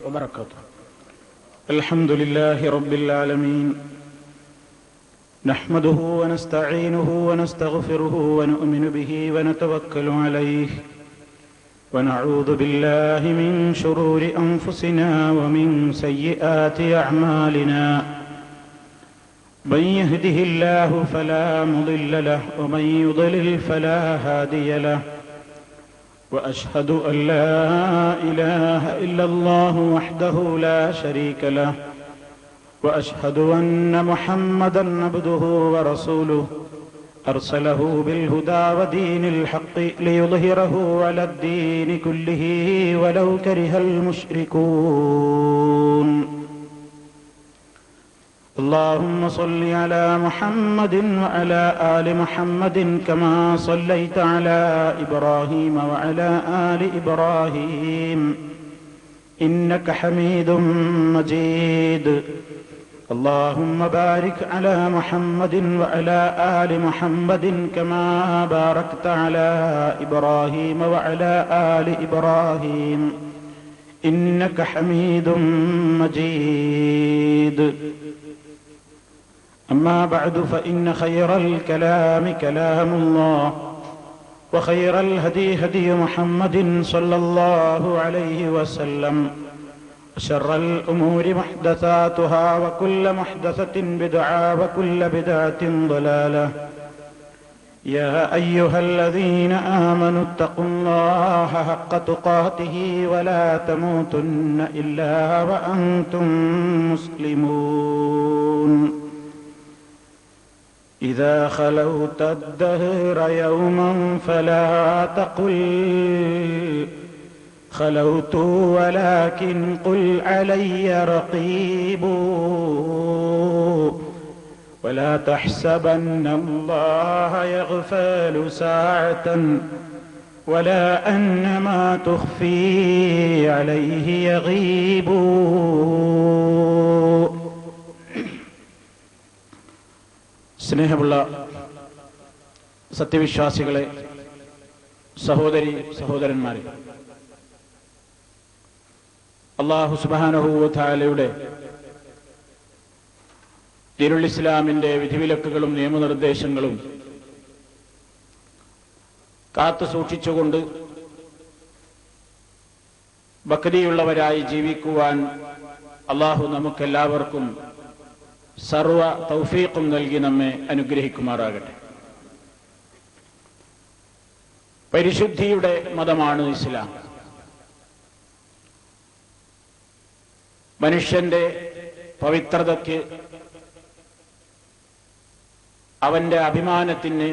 وبركاته. الحمد لله رب العالمين، نحمده ونستعينه ونستغفره ونؤمن به ونتوكل عليه، ونعوذ بالله من شرور أنفسنا ومن سيئات أعمالنا. من يهده الله فلا مضل له ومن يضلل فلا هادي له، وأشهد أن لا إله إلا الله وحده لا شريك له، وأشهد أن محمدا عبده ورسوله أرسله بالهدى ودين الحق ليظهره على الدين كله ولو كره المشركون. اللهم صل على محمد وعلى آل محمد كما صليت على إبراهيم وعلى آل إبراهيم إنك حميد مجيد. اللهم بارك على محمد وعلى آل محمد كما باركت على إبراهيم وعلى آل إبراهيم إنك حميد مجيد. أما بعد، فإن خير الكلام كلام الله، وخير الهدي هدي محمد صلى الله عليه وسلم، وشر الأمور محدثاتها، وكل محدثة بدعة، وكل بدعة ضلالة. يا أيها الذين آمنوا اتقوا الله حق تقاته ولا تموتن إلا وأنتم مسلمون. إذا خلوت الدهر يوما فلا تقل خلوت ولكن قل علي رقيب، ولا تحسبن الله يغفل ساعة ولا أن ما تخفي عليه يغيب. സ്നേഹമുള്ള സത്യവിശ്വാസികളെ, സഹോദരി സഹോദരന്മാരെ, അല്ലാഹു സുബ്ഹാനഹു വ തആലയുടെ ദീനുൽ ഇസ്ലാമിന്റെ വിധിവിലക്കുകളും നിയമനിർദ്ദേശങ്ങളും കാത്തു സൂക്ഷിച്ചുകൊണ്ട് ഭക്തിയുള്ളവരായി ജീവിക്കുവാൻ അല്ലാഹു നമുക്കെല്ലാവർക്കും സർവ തൗഫീഖും നൽകി നമ്മെ അനുഗ്രഹിക്കുമാറാകട്ടെ. പരിശുദ്ധിയുടെ മതമാണ് ഇസ്ലാം. മനുഷ്യന്റെ പവിത്രതയ്ക്ക്, അവന്റെ അഭിമാനത്തിന്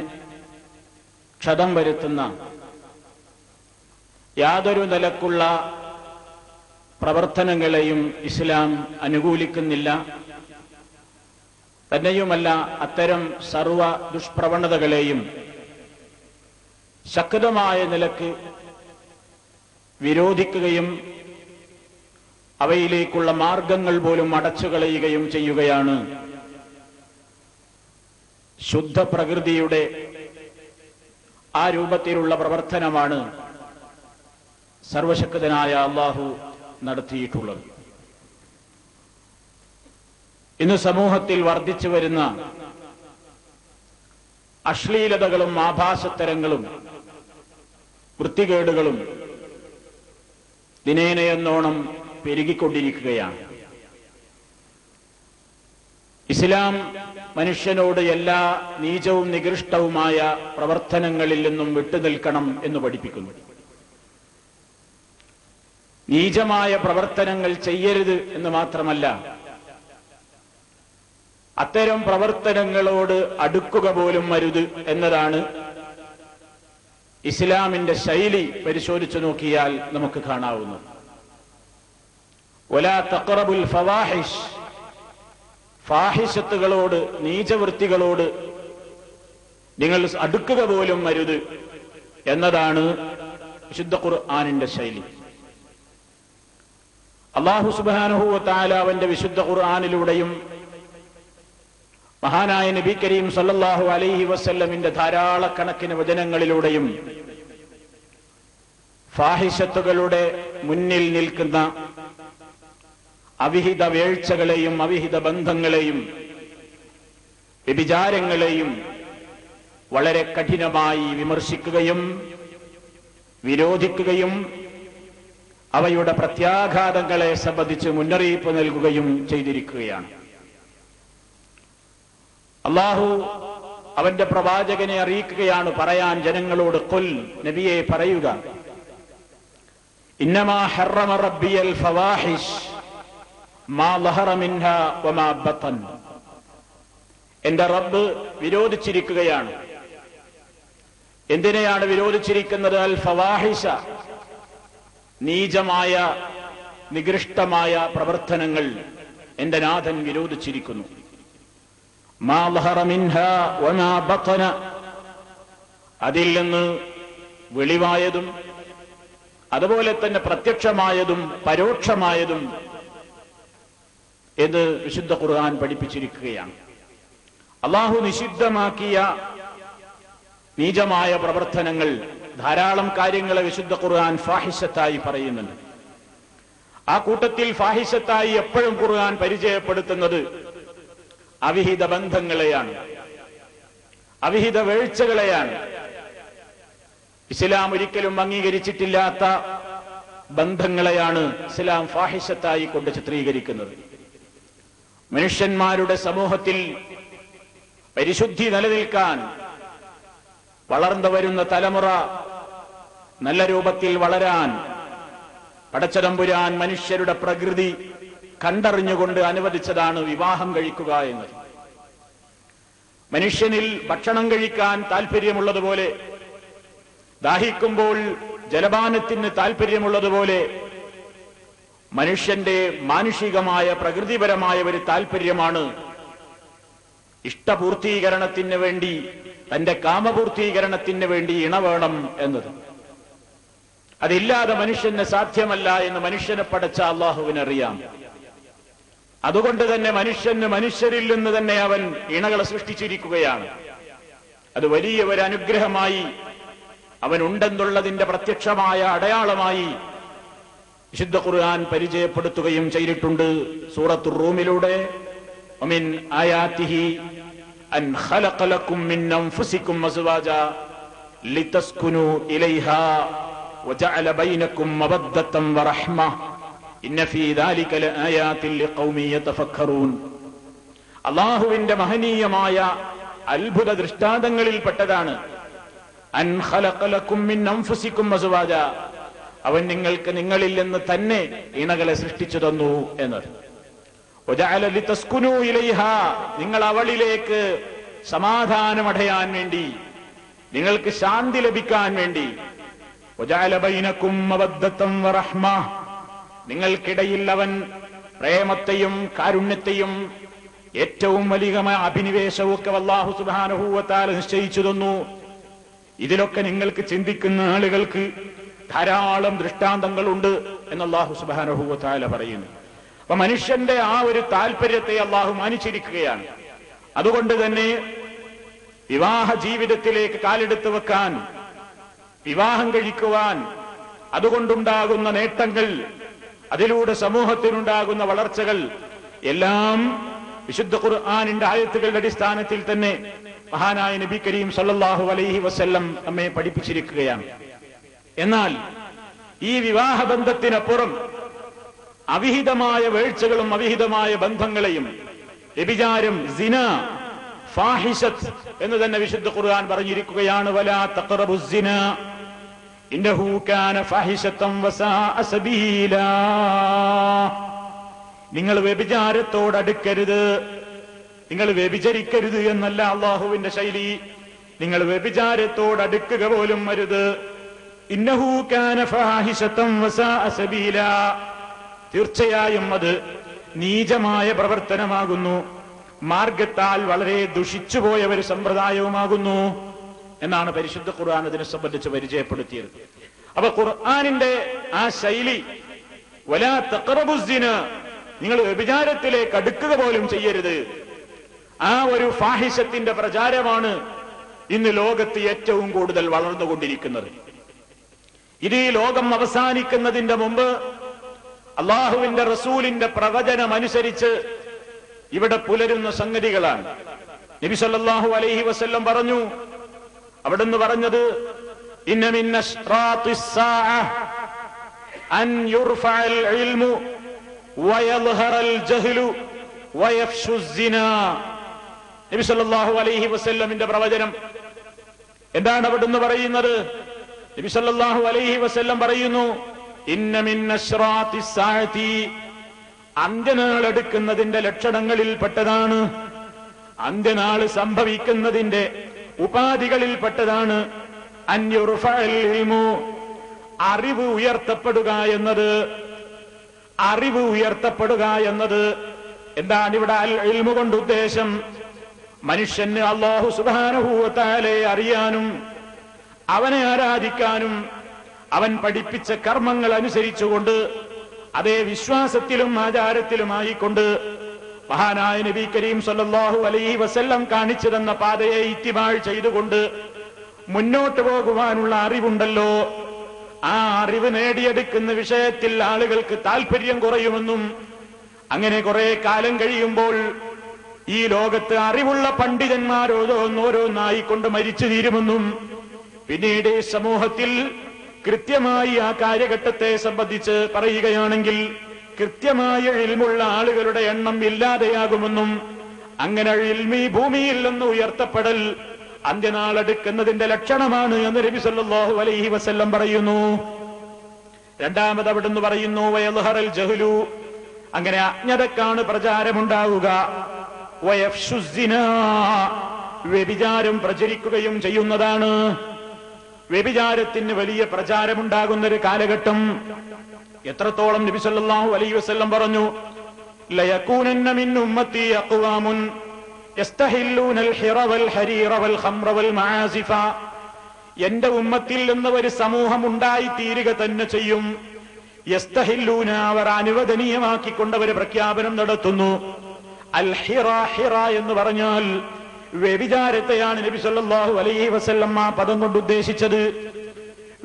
ക്ഷതം വരുത്തുന്ന യാതൊരു നിലക്കുള്ള പ്രവർത്തനങ്ങളെയും ഇസ്ലാം അനുകൂലിക്കുന്നില്ല. തന്നെയുമല്ല, അത്തരം സർവ ദുഷ്പ്രവണതകളെയും ശക്തമായ നിലക്ക് വിരോധിക്കുകയും അവയിലേക്കുള്ള മാർഗങ്ങൾ പോലും അടച്ചുകളയുകയും ചെയ്യുകയാണ്. ശുദ്ധ പ്രകൃതിയുടെ ആ രൂപത്തിലുള്ള പ്രവർത്തനമാണ് സർവശക്തനായ അല്ലാഹു നടത്തിയിട്ടുള്ളത്. ഇന്ന് സമൂഹത്തിൽ വർദ്ധിച്ചു വരുന്ന അശ്ലീലതകളും ആഭാസത്തരങ്ങളും വൃത്തികേടുകളും ദിനേനയെന്നോണം പെരുകിക്കൊണ്ടിരിക്കുകയാണ്. ഇസ്ലാം മനുഷ്യനോട് എല്ലാ നീചവും നികൃഷ്ടവുമായ പ്രവർത്തനങ്ങളിൽ നിന്നും വിട്ടുനിൽക്കണം എന്ന് പഠിപ്പിക്കുന്നു. നീചമായ പ്രവർത്തനങ്ങൾ ചെയ്യരുത് എന്ന് മാത്രമല്ല, അത്തരം പ്രവർത്തനങ്ങളോട് അടുക്കുക പോലും അരുത് എന്നതാണ് ഇസ്ലാമിന്റെ ശൈലി പരിശോധിച്ചു നോക്കിയാൽ നമുക്ക് കാണാവുന്നത്. വലാ തഖറബുൽ ഫവാഹിഷ്, ഫാഹിഷത്തുകളോട്, നീചവൃത്തികളോട് നിങ്ങൾ അടുക്കുക പോലും അരുത് എന്നതാണ് വിശുദ്ധ ഖുർആനിന്റെ ശൈലി. അല്ലാഹു സുബ്ഹാനഹു വ തആല അവന്റെ വിശുദ്ധ ഖുർആനിലൂടെയും മഹാനായ നബി കരീം സല്ലല്ലാഹു അലൈഹി വസല്ലമിന്റെ ധാരാളക്കണക്കിന് വചനങ്ങളിലൂടെയും ഫാഹിഷത്തുകളുടെ മുന്നിൽ നിൽക്കുന്ന അവിഹിത വേഴ്ചകളെയും അവിഹിത ബന്ധങ്ങളെയും വ്യഭിചാരങ്ങളെയും വളരെ കഠിനമായി വിമർശിക്കുകയും വിരോധിക്കുകയും അവയുടെ പ്രത്യാഘാതങ്ങളെ സംബന്ധിച്ച് മുന്നറിയിപ്പ് നൽകുകയും ചെയ്തിരിക്കുകയാണ്. അല്ലാഹു അവന്റെ പ്രവാചകനെ അറിയിക്കുകയാണ്, പറയാൻ ജനങ്ങളോട്, ഖുൽ, നബിയെ പറയുക, ഇന്നമാ ഹറമ റബ്ബിയൽ ഫവാഹിഷ് മാ ലഹറ മിൻഹാ വമാ ബതൻ. എന്റെ റബ്ബ് വിരോധിച്ചിരിക്കുകയാണ്. എന്തിനെയാണ് വിരോധിച്ചിരിക്കുന്നത്? അൽ ഫവാഹിഷ, നീചമായ നികൃഷ്ടമായ പ്രവർത്തനങ്ങൾ എന്റെ നാഥൻ വിരോധിച്ചിരിക്കുന്നു. മാ ലഹറ മിൻഹാ വമാ ബതന, അതിൽ നിന്ന് വെളിവായതും അതുപോലെ തന്നെ പ്രത്യക്ഷമായതും പരോക്ഷമായതും എന്ന് വിശുദ്ധ ഖുർആൻ പഠിപ്പിച്ചിരിക്കുകയാണ്. അല്ലാഹു നിഷിദ്ധമാക്കിയ നീചമായ പ്രവർത്തനങ്ങൾ ധാരാളം കാര്യങ്ങളെ വിശുദ്ധ ഖുർആൻ ഫാഹിഷത്തായി പറയുന്നുണ്ട്. ആ കൂട്ടത്തിൽ ഫാഹിഷത്തായി എപ്പോഴും ഖുർആൻ പരിചയപ്പെടുത്തുന്നത് അവിഹിത ബന്ധങ്ങളെയാണ്, അവിഹിത വേഴ്ചകളെയാണ്. ഇസ്ലാം ഒരിക്കലും അംഗീകരിച്ചിട്ടില്ലാത്ത ബന്ധങ്ങളെയാണ് ഇസ്ലാം ഫാഹിഷത്തായി കൊണ്ട് ചിത്രീകരിക്കുന്നത്. മനുഷ്യന്മാരുടെ സമൂഹത്തിൽ പരിശുദ്ധി നിലനിൽക്കാൻ വളർന്നു വരുന്ന തലമുറ നല്ല രൂപത്തിൽ വളരാൻ പടച്ചതമ്പുരാൻ മനുഷ്യരുടെ പ്രകൃതി കണ്ടറിഞ്ഞുകൊണ്ട് അനുവദിച്ചതാണ് വിവാഹം കഴിക്കുക എന്നത്. മനുഷ്യനിൽ ഭക്ഷണം കഴിക്കാൻ താല്പര്യമുള്ളതുപോലെ, ദാഹിക്കുമ്പോൾ ജലപാനത്തിന് താല്പര്യമുള്ളതുപോലെ മനുഷ്യന്റെ മാനുഷികമായ പ്രകൃതിപരമായ ഒരു താല്പര്യമാണ് ഇഷ്ടപൂർത്തീകരണത്തിന് വേണ്ടി, തന്റെ കാമപൂർത്തീകരണത്തിന് വേണ്ടി ഇണ വേണം എന്നത്. അതില്ലാതെ മനുഷ്യന് സാധ്യമല്ല എന്ന് മനുഷ്യനെ പടച്ച അള്ളാഹുവിനറിയാം. അതുകൊണ്ട് തന്നെ മനുഷ്യരിൽ നിന്ന് തന്നെ അവൻ ഇണകളെ സൃഷ്ടിച്ചിരിക്കുകയാണ്. അത് വലിയ ഒരു അനുഗ്രഹമായി അവനുണ്ടെന്നുള്ളതിന്റെ പ്രത്യക്ഷമായ അടയാളമായി വിശുദ്ധ ഖുർആൻ പരിചയപ്പെടുത്തുകയും ചെയ്തിട്ടുണ്ട്. സൂറത്തുർ റൂമിലൂടെ വമിൻ ആയാതിഹി അൻ ഖലഖ ലക്കും മിൻ അൻഫുസികും അസ്വാജാ ലിതസ്കുനു ഇലൈഹാ വജഅല ബൈനക്കും മവദ്ദതൻ വറഹ്മ ഇന്ന ഫീ ദാലിക ലആയാതിൻ ലിഖൗമി യതഫക്കറൂൻ. അല്ലാഹുവിന്റെ മഹനീയമായ അത്ഭുത ദൃഷ്ടാന്തങ്ങളിൽപ്പെട്ടതാണ് അൻ ഖലഖ ലക്കും മിൻ അൻഫുസികും അസ്വാജാ, അവൻ നിങ്ങൾക്ക് നിങ്ങളിൽ നിന്ന് തന്നെ ഇണകളെ സൃഷ്ടിച്ചു തന്നു എന്നത്. വജഅല ലിതസ്കുനു ഇലൈഹാ, നിങ്ങൾ അവളിലേക്ക് സമാധാനമടയാൻ വേണ്ടി, നിങ്ങൾക്ക് ശാന്തി ലഭിക്കാൻ വേണ്ടി. വജഅല ബൈനക്കും മവദ്ദതൻ വറഹ്മ, നിങ്ങൾക്കിടയിൽ അവൻ പ്രേമത്തെയും കാരുണ്യത്തെയും ഏറ്റവും വലിയ അഭിനിവേശവും ഒക്കെ അല്ലാഹു സുബ്ഹാനഹു വ തആല നിശ്ചയിച്ചു തന്നു. ഇതിലൊക്കെ നിങ്ങൾക്ക് ചിന്തിക്കുന്ന ആളുകൾക്ക് ധാരാളം ദൃഷ്ടാന്തങ്ങളുണ്ട് എന്ന് അല്ലാഹു സുബ്ഹാനഹു വ തആല പറയുന്നു. അപ്പൊ മനുഷ്യന്റെ ആ ഒരു താല്പര്യത്തെ അല്ലാഹു മാനിച്ചിരിക്കുകയാണ്. അതുകൊണ്ട് തന്നെ വിവാഹ ജീവിതത്തിലേക്ക് കാലെടുത്ത് വെക്കാൻ, വിവാഹം കഴിക്കുവാൻ, അതുകൊണ്ടുണ്ടാകുന്ന നേട്ടങ്ങൾ, അതിലൂടെ സമൂഹത്തിനുണ്ടാകുന്ന വളർച്ചകൾ എല്ലാം വിശുദ്ധ ഖുർആനിന്റെ ആയത്തുകളുടെ അടിസ്ഥാനത്തിൽ തന്നെ മഹാനായ നബി കരീം സല്ലല്ലാഹു അലൈഹി വസല്ലം നമ്മെ പഠിപ്പിച്ചിരിക്കുകയാണ്. എന്നാൽ ഈ വിവാഹബന്ധത്തിനപ്പുറം അവിഹിതമായ വേഴ്ചകളും അവിഹിതമായ ബന്ധങ്ങളെയും, വ്യഭിചാരം, സിന, ഫാഹിഷത്ത് എന്ന് തന്നെ വിശുദ്ധ ഖുർആൻ പറഞ്ഞിരിക്കുകയാണ്. വലാ തഖറബുസ് സിന ഇന്നഹു കാന ഫാഹിഷതൻ വസാഅ സബീലാ. നിങ്ങൾ വ്യഭിചാരത്തോട് അടുക്കരുത്, നിങ്ങൾ വ്യഭിചരിക്കരുത് എന്നല്ല അള്ളാഹുവിന്റെ ശൈലി. നിങ്ങൾ വ്യഭിചാരത്തോട് അടുക്കുക പോലും അരുത്. ഇന്നഹു കാന ഫാഹിഷതൻ വസാഅ സബീലാ, തീർച്ചയായും അത് നീചമായ പ്രവർത്തനമാകുന്നു, മാർഗത്താൽ വളരെ ദുഷിച്ചുപോയ ഒരു സമ്പ്രദായവുമാകുന്നു എന്നാണ് പരിശുദ്ധ ഖുർആൻ അതിനെ സംബന്ധിച്ച് പരിചയപ്പെടുത്തിയത്. അപ്പൊ ഖുർആനിന്റെ ആ ശൈലി, വലാ തഖറബുസ് സിന, നിങ്ങൾ വ്യഭിചാരത്തിലേക്ക് അടുക്കുക പോലും ചെയ്യരുത്, ആ ഒരു ഫാഹിഷത്തിന്റെ പ്രചാരമാണ് ഇന്ന് ലോകത്ത് ഏറ്റവും കൂടുതൽ വളർന്നുകൊണ്ടിരിക്കുന്നത്. ഇത് ഈ ലോകം അവസാനിക്കുന്നതിന്റെ മുമ്പ് അള്ളാഹുവിന്റെ റസൂലിന്റെ പ്രവചനം അനുസരിച്ച് ഇവിടെ പുലരുന്ന സംഗതികളാണ്. നബി സല്ലല്ലാഹു അലൈഹി വസല്ലം പറഞ്ഞു, അവിടുന്ന് പറഞ്ഞത്, ഇന്ന മിൻ അശ്റാത്തിസ് സാഅ അൻ യുർഫഅൽ ഇൽമു വയൽഹറൽ ജഹ്ലു വയഫ്ശുസ് സിനാ. നബി സല്ലല്ലാഹു അലൈഹി വസല്ലമിന്റെ പ്രവചനം എന്താണ് അവിടുന്ന് പറയുന്നത്? നബി സല്ലല്ലാഹു അലൈഹി വസല്ലം പറയുന്നു, ഇന്ന മിൻ അശ്റാത്തിസ് സാഅതി, അന്ത്യനാൾ എടുക്കുന്നതിന്റെ ലക്ഷണങ്ങളിൽപ്പെട്ടതാണ്, അന്ത്യനാൾ സംഭവിക്കുന്നതിന്റെ ഉപാധികളിൽപ്പെട്ടതാണ് അൻ യുർഫഅൽ ഇൽമു, അറിവ് ഉയർത്തപ്പെടുക എന്നത്. അറിവ് ഉയർത്തപ്പെടുക എന്നത് എന്താണ് ഇവിടെ അൽ ഇൽമു കൊണ്ട് ഉദ്ദേശം? മനുഷ്യന് അല്ലാഹു സുബ്ഹാനഹു വ തആലയെ അറിയാനും അവനെ ആരാധിക്കാനും അവൻ പഠിപ്പിച്ച കർമ്മങ്ങൾ അനുസരിച്ചുകൊണ്ട് അതേ വിശ്വാസത്തിലും ആചാരത്തിലുമായിക്കൊണ്ട് മഹാനായ നബി കരീം സല്ലല്ലാഹു അലൈഹി വസല്ലം കാണിച്ചു തന്ന പാതയെ ഇത്തിബാഴ് ചെയ്തുകൊണ്ട് മുന്നോട്ട് പോകുവാനുള്ള അറിവുണ്ടല്ലോ, ആ അറിവ് നേടിയെടുക്കുന്ന വിഷയത്തിൽ ആളുകൾക്ക് താല്പര്യം കുറയുമെന്നും അങ്ങനെ കുറെ കാലം കഴിയുമ്പോൾ ഈ ലോകത്ത് അറിവുള്ള പണ്ഡിതന്മാർ ഓരോന്നായിക്കൊണ്ട് മരിച്ചു തീരുമെന്നും പിന്നീട് സമൂഹത്തിൽ കൃത്യമായി ആ കാര്യഘട്ടത്തെ സംബന്ധിച്ച് പറയുകയാണെങ്കിൽ കൃത്യമായ ഇൽമുള്ള ആളുകളുടെ എണ്ണം ഇല്ലാതെയാകുമെന്നും അങ്ങനെ ഇൽമി ഭൂമിയിൽ നിന്ന് ഉയർത്തപ്പെടൽ അന്ത്യനാളെടുക്കുന്നതിന്റെ ലക്ഷണമാണ് എന്ന് നബി സല്ലല്ലാഹു അലൈഹി വസല്ലം പറയുന്നു. രണ്ടാമത് അവിടുന്ന് പറയുന്നു, വയൽഹറൽ ജഹ്ലു, അങ്ങനെ അജ്ഞതക്കാണ് പ്രചാരമുണ്ടാവുക, വയഫ്ശുസ് സിനാ, വ്യഭിചാരം പ്രചരിക്കുകയും ചെയ്യുന്നതാണ്. വ്യഭിചാരത്തിന് വലിയ പ്രചാരമുണ്ടാകുന്ന ഒരു കാലഘട്ടം. എത്രത്തോളം നബി സല്ലല്ലാഹു അലൈഹി വസല്ലം പറഞ്ഞു, ലയകൂനന്ന മിൻ ഉമ്മത്തി അഖ്വാമുൻ യസ്തഹില്ലൂനൽ ഹിറ വൽ ഹരീറ വൽ ഖംറ വൽ മആസിഫ, എന്റെ ഉമ്മത്തിൽ നിന്ന് ഒരു സമൂഹം ഉണ്ടായി തീരുക തന്നെ ചെയ്യും. യസ്തഹില്ലൂന, അവർ അനുവദനീയമാക്കിക്കൊണ്ടവർ പ്രഖ്യാപനം നടത്തുന്നു. അൽ ഹിറ, ഹിറ എന്ന് പറഞ്ഞാൽ വ്യഭിചാരത്തെയാണ് നബി സല്ലല്ലാഹു അലൈഹി വസല്ലം ആ പദം കൊണ്ട് ഉദ്ദേശിച്ചത്.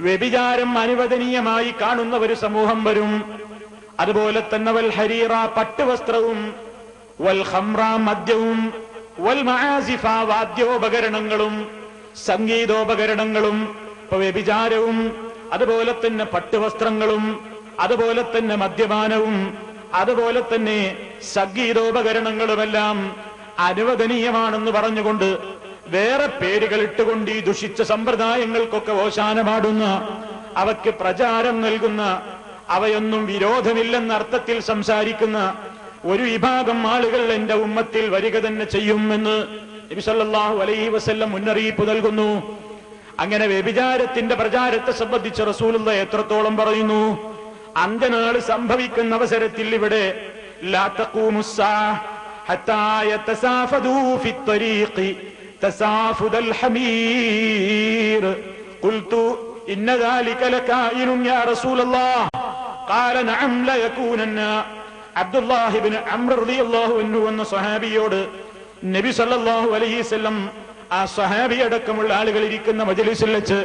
വ്യഭിചാരം അനുവദനീയമായി കാണുന്ന ഒരു സമൂഹം വരും. അതുപോലെ തന്നെ വൽ ഹരീറ, പട്ടുവസ്ത്രവും, വൽ ഖംറ, മദ്യവും, വൽ മആസിഫ, വാദ്യോപകരണങ്ങളും സംഗീതോപകരണങ്ങളും. ഇപ്പൊ വ്യഭിചാരവും അതുപോലെ തന്നെ പട്ടുവസ്ത്രങ്ങളും അതുപോലെ തന്നെ മദ്യപാനവും അതുപോലെ തന്നെ സംഗീതോപകരണങ്ങളുമെല്ലാം അനുവദനീയമാണെന്ന് പറഞ്ഞുകൊണ്ട് വേറെ പേരുകൾ ഇട്ടുകൊണ്ട് ഈ ദുഷിച്ച സമ്പ്രദായങ്ങൾക്കൊക്കെ ഓശാനമാടുന്ന, അവയ്ക്ക് പ്രചാരം നൽകുന്ന, അവയൊന്നും വിരോധമില്ലെന്ന അർത്ഥത്തിൽ സംസാരിക്കുന്ന ഒരു വിഭാഗം ആളുകൾ എന്റെ ഉമ്മത്തിൽ വരിക തന്നെ ചെയ്യുമെന്ന് നബി സല്ലല്ലാഹു അലൈഹി വസല്ലം മുന്നറിയിപ്പ് നൽകുന്നു. അങ്ങനെ വ്യഭിചാരത്തിന്റെ പ്രചാരത്തെ സംബന്ധിച്ച് റസൂലുള്ളാഹി എത്രത്തോളം പറയുന്നു? അന്ത്യനാൾ സംഭവിക്കുന്ന അവസരത്തിൽ ഇവിടെ ലാ തഖൂമുസ്സാ ഹത്താ യതസാഫദൂ ഫിത്ത്വരീഖി തസാഫുദൽ ഹമീർ. ഖുൽതു ഇന്ന ദാലിക ലകായിനുൻ യാ റസൂലല്ലാഹ് ഖാല നഅം ലയകൂനന്ന. അബ്ദുല്ലാഹി ഇബ്നു അംർ റളിയല്ലാഹു അൻഹു എന്ന സ്വഹാബിയോട് നബി സല്ലല്ലാഹു അലൈഹി വസല്ലം ആ സ്വഹാബി അടക്കമുള്ള ആളുകൾ ഇരിക്കുന്ന മജ്ലിസിൽ വെച്ച്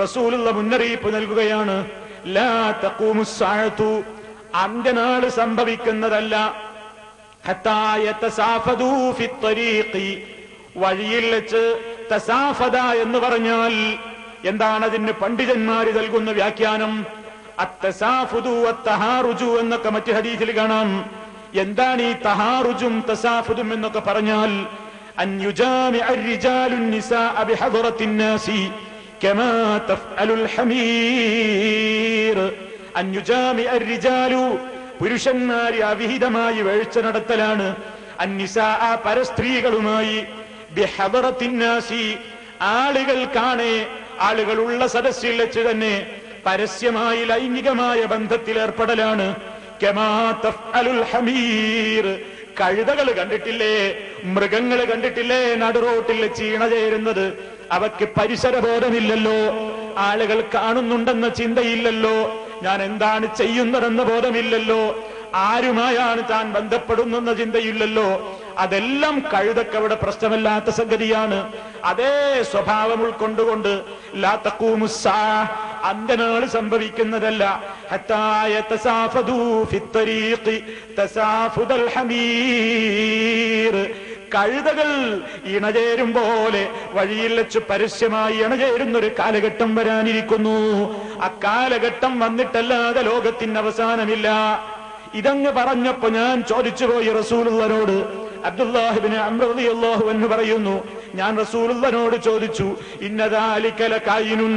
റസൂലുള്ളാഹി മുന്നറിയിപ്പ് നൽകുകയാണ്, ലാ തഖൂമുസ്സാഅതു, അന്ത്യനാൾ സംഭവിക്കുന്നതല്ല, ഹത്താ യതസാഫദൂ ഫിത്ത്വരീഖി, വഴിയിൽ വെച്ച്. തസാഫദ എന്ന് പറഞ്ഞാൽ എന്താണ്? അതിന് പണ്ഡിതന്മാർ നൽകുന്ന വ്യാഖ്യാനം അത്തസാഫുദു അത്തഹാറുജു എന്നൊക്കെ മറ്റു ഹദീസിൽ കാണാം. എന്താണ് ഈ തഹാറുജും തസാഫുദും എന്നൊക്കെ പറഞ്ഞാൽ? അൻ യുജാമിഅ الرجال النساء بحضرة الناس كما تفعل الحمير. അൻ യുജാമിഅ الرجال, പുരുഷന്മാർ അവിഹിതമായി വീഴ്ച നടത്തലാണ്. അന്നിസാഅ, പരസ്ത്രീകളുമായി, ബിഹദറത്തിൻ നാസി, ആളുകൾ കാണേ, ആളുകളുള്ള സദസ്സിൽ വെച്ച് തന്നെ പരസ്യമായി ലൈംഗികമായ ബന്ധത്തിൽ ഏർപ്പെടലാണ്. കമാ തഫ്അലുൽ ഹമീർ, കഴുതകൾ കണ്ടിട്ടില്ലേ, മൃഗങ്ങൾ കണ്ടിട്ടില്ലേ നടുറോട്ടിൽ ചീണ ചേരുന്നത്? അവയ്ക്ക് പരിസരബോധമില്ലല്ലോ, ആളുകൾ കാണുന്നുണ്ടെന്ന ചിന്തയില്ലല്ലോ, ഞാൻ എന്താണ് ചെയ്യുന്നതെന്ന ബോധമില്ലല്ലോ, ആരുമായാണ് താൻ ബന്ധപ്പെടുന്നെന്ന ചിന്തയില്ലല്ലോ. അതെല്ലാം കഴുതക്കവിടെ പ്രശ്നമല്ലാത്ത സംഗതിയാണ്. അതേ സ്വഭാവം ഉൾക്കൊണ്ടുകൊണ്ട് ലാ തഖൂമുസ്സാ, അന്ത്യനാൾ സംഭവിക്കുന്നതല്ല. ഹത്താ യതസാഫദൂ ഫിത്തരീഖി തസാഫുദൽ ഹമീർ. കഴുതകൾ ഇണചേരും പോലെ വഴിയിൽ വെച്ച് പരസ്യമായി ഇണചേരുന്നൊരു കാലഘട്ടം വരാനിരിക്കുന്നു. അക്കാലഘട്ടം വന്നിട്ടല്ലാതെ ലോകത്തിന് അവസാനമില്ല. ഇതങ്ങ് പറഞ്ഞപ്പോ ഞാൻ ചോദിച്ചുപോയി റസൂലുള്ളാഹിനോട്. അബ്ദുല്ലാഹിബ്നു അംർ റളിയല്ലാഹു അൻഹു പറയുന്നു, ഞാൻ റസൂലുള്ളാഹിനോട് ചോദിച്ചു, ഇന്ന ദാലിക ലകായിനുൻ,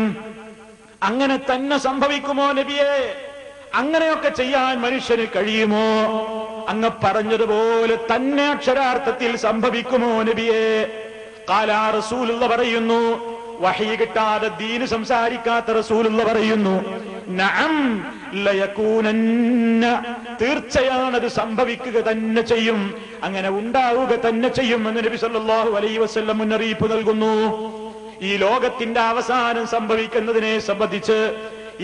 അങ്ങനെ തന്നെ സംഭവിക്കുമോ നബിയേ? അങ്ങനെയൊക്കെ ചെയ്യാൻ മനുഷ്യന് കഴിയുമോ? അങ്ങ് പറഞ്ഞതുപോലെ തന്നെ അക്ഷരാർത്ഥത്തിൽ സംഭവിക്കുമോ നബിയേ? ഖാലാ, റസൂലുള്ളാഹി പറയുന്നു, വഹി കിട്ടാതെ ദീന് സംസാരിക്കാത്ത റസൂലുള്ളാഹി പറയുന്നു, നഅം ലയകൂനന്ന, തീർച്ചയാണ് അത് സംഭവിക്കുക തന്നെ ചെയ്യും, അങ്ങനെ ഉണ്ടാവുക തന്നെ ചെയ്യും എന്ന് നബി സല്ലല്ലാഹു അലൈഹി വസല്ലം മുന്നറിയിപ്പ് നൽകുന്നു. ഈ ലോകത്തിന്റെ അവസാനം സംഭവിക്കുന്നതിനെ സംബന്ധിച്ച്,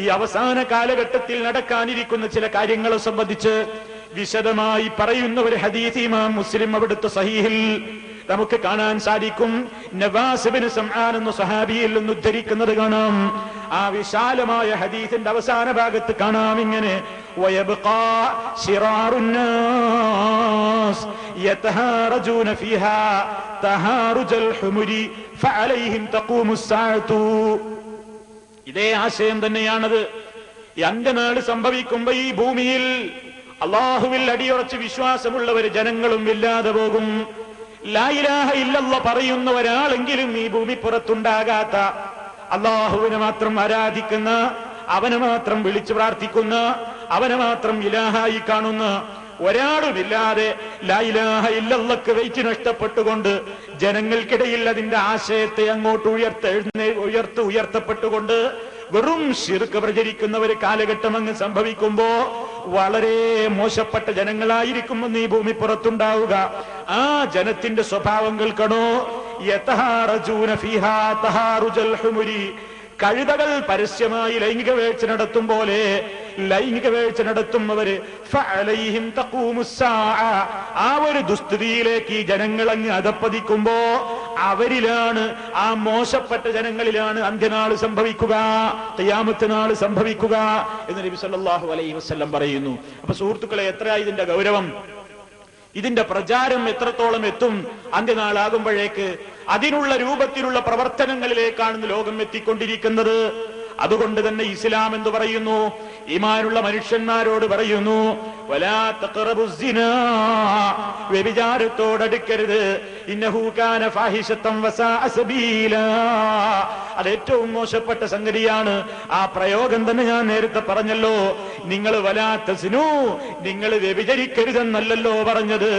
ഈ അവസാന കാലഘട്ടത്തിൽ നടക്കാനിരിക്കുന്ന ചില കാര്യങ്ങളെ സംബന്ധിച്ച് വിശദമായി പറയുന്ന ഒരു ഹദീസ് ഇമാം മുസ്ലിം അവിടുത്തെ സഹീഹിൽ നമുക്ക് കാണാൻ സാധിക്കും. നവാസ് ഇബ്നു സംആൻ എന്ന സ്വഹാബിയിൽ നിന്ന് ഉദ്ധരിക്കുന്നത് കാണാം. ആ വിശാലമായ ഹദീസിന്റെ അവസാന ഭാഗത്ത് കാണാം ഇങ്ങനെ, വയബ്ഖാ ശിറാറുന്നാസ് യതഹാറജൂന ഫീഹാ തഹാറുജൽ ഹുമുരി ഫഅലൈഹിം തഖൂമുസ് സാഅതു. ഇതേ ആശയം തന്നെയാണത്. ഈ അന്ത്യനാൾ സംഭവിക്കുമ്പോ ഈ ഭൂമിയിൽ അള്ളാഹുവിൽ അടിയുറച്ച് വിശ്വാസമുള്ളവർ ജനങ്ങളും ഇല്ലാതെ പോകും. ലാ ഇലാഹ ഇല്ലല്ലാഹ് പറയുന്ന ഒരാളെങ്കിലും ഈ ഭൂമി പുറത്തുണ്ടാകാത്ത, അള്ളാഹുവിനെ മാത്രം ആരാധിക്കുന്ന, അവനെ മാത്രം വിളിച്ചു പ്രാർത്ഥിക്കുന്ന, അവനെ മാത്രം ഇലാഹായി കാണുന്ന ഒരാളുമില്ലാതെ ലാ ഇലാഹ ഇല്ലല്ലാഹ്ക്ക് വെയിറ്റ് നഷ്ടപ്പെട്ടുകൊണ്ട് ജനങ്ങൾക്കിടയിൽ അതിന്റെ ആശയത്തെ അങ്ങോട്ട് ഉയർത്തപ്പെട്ടുകൊണ്ട് വെറും ശിർക്ക് പ്രചരിക്കുന്ന ഒരു കാലഘട്ടം അങ്ങ് സംഭവിക്കുമ്പോ വളരെ മോശപ്പെട്ട ജനങ്ങളായിരിക്കുമെന്ന് ഈ ഭൂമി പുറത്തുണ്ടാവുക. ആ ജനത്തിന്റെ സ്വഭാവം കേൾക്കണോ? യതഹാറജൂന ഫീഹാ തഹാറുജൽ ഹുമുരി, കഴുതകൾ പരസ്യമായി ലൈംഗിക വേഴ്ച നടത്തും പോലെ ലൈംഗിക വേഴ്ച നടത്തുന്നവര് ഫഅലൈഹിം തഖൂമുസ് സാഅ, ആ ഒരു ദുസ്ഥിതിയിലേക്ക് ഈ ജനങ്ങൾ അങ്ങ് അധപ്പതിക്കുമ്പോ അവരിലാണ്, ആ മോശപ്പെട്ട ജനങ്ങളിലാണ് അന്ത്യനാൾ സംഭവിക്കുക, ഖിയാമത്ത് നാൾ സംഭവിക്കുക എന്ന് നബി സല്ലല്ലാഹു അലൈഹി വസല്ലം പറയുന്നു. അപ്പൊ സുഹൃത്തുക്കളെ, എത്രയാ ഇതിന്റെ ഗൗരവം, ഇതിന്റെ പ്രചാരം എത്രത്തോളം എത്തും അന്ത്യനാളാകുമ്പോഴേക്ക്? അതിനുള്ള രൂപത്തിലുള്ള പ്രവർത്തനങ്ങളിലേക്കാണ് ലോകം എത്തിക്കൊണ്ടിരിക്കുന്നത്. അതുകൊണ്ട് തന്നെ ഇസ്ലാം എന്ന് പറയുന്നു, ഈമാനുള്ള മനുഷ്യന്മാരോട് പറയുന്നു, വലാ തഖറബുസ് സിനാ, വ്യഭിചാരത്തോടടുക്കരുത്, ഇന്നഹു കാന ഫാഹിശത്തൻ വസാഅ സബീലാ, അത് ഏറ്റവും മോശപ്പെട്ട സംഗതിയാണ്. ആ പ്രയോഗം തന്നെ ഞാൻ നേരത്തെ പറഞ്ഞല്ലോ. നിങ്ങൾ വലാ തസ്നു, നിങ്ങൾ വ്യഭിചരിക്കരുതെന്നല്ലല്ലോ പറഞ്ഞത്.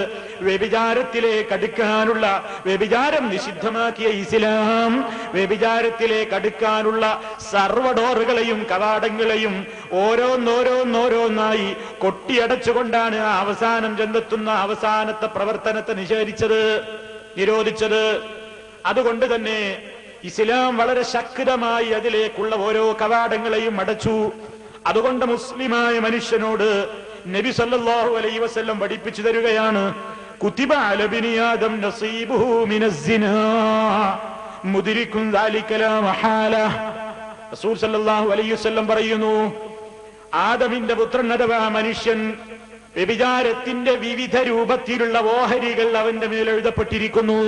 വ്യഭിചാരത്തിലേക്ക് അടുക്കാനുള്ള, വ്യഭിചാരം നിഷിദ്ധമാക്കിയ ഇസ്ലാം വ്യഭിചാരത്തിലേക്ക് അടുക്കാനുള്ള സർവ്വ ഡോറുകളെയും കവാടങ്ങളെയും ഓരോന്നോരോന്നായി കൊട്ടിയടച്ചുകൊണ്ടാണ് ആ അവസാനം ചെന്നെത്തുന്ന അവസാനത്തെ പ്രവർത്തനത്തെ നിരോധിച്ചത്. അതുകൊണ്ട് തന്നെ ഇസ്ലാം വളരെ ശക്തമായി അതിലേക്കുള്ള ഓരോ കവാടങ്ങളെയും അടച്ചു. അതുകൊണ്ട് മുസ്ലിമായ മനുഷ്യനോട് നബി സല്ലല്ലാഹു അലൈഹി വസല്ലം പഠിപ്പിച്ചു തരികയാണ്, കുതിബ അലാ ബനി ആദം നസീബുഹു മിനസ് സിനാ മുദ്രികുൻ ദാലിക ലാ മഹാല. റസൂൽ സല്ലല്ലാഹു അലൈഹി വസല്ലം പറയുന്നു, ആദമിന്റെ പുത്രൻ അഥവാ മനുഷ്യൻ, വ്യഭിചാരത്തിന്റെ വിവിധ രൂപത്തിലുള്ള ഓഹരികൾ അവന്റെ മേൽ എഴുതപ്പെട്ടിരിക്കുന്നു.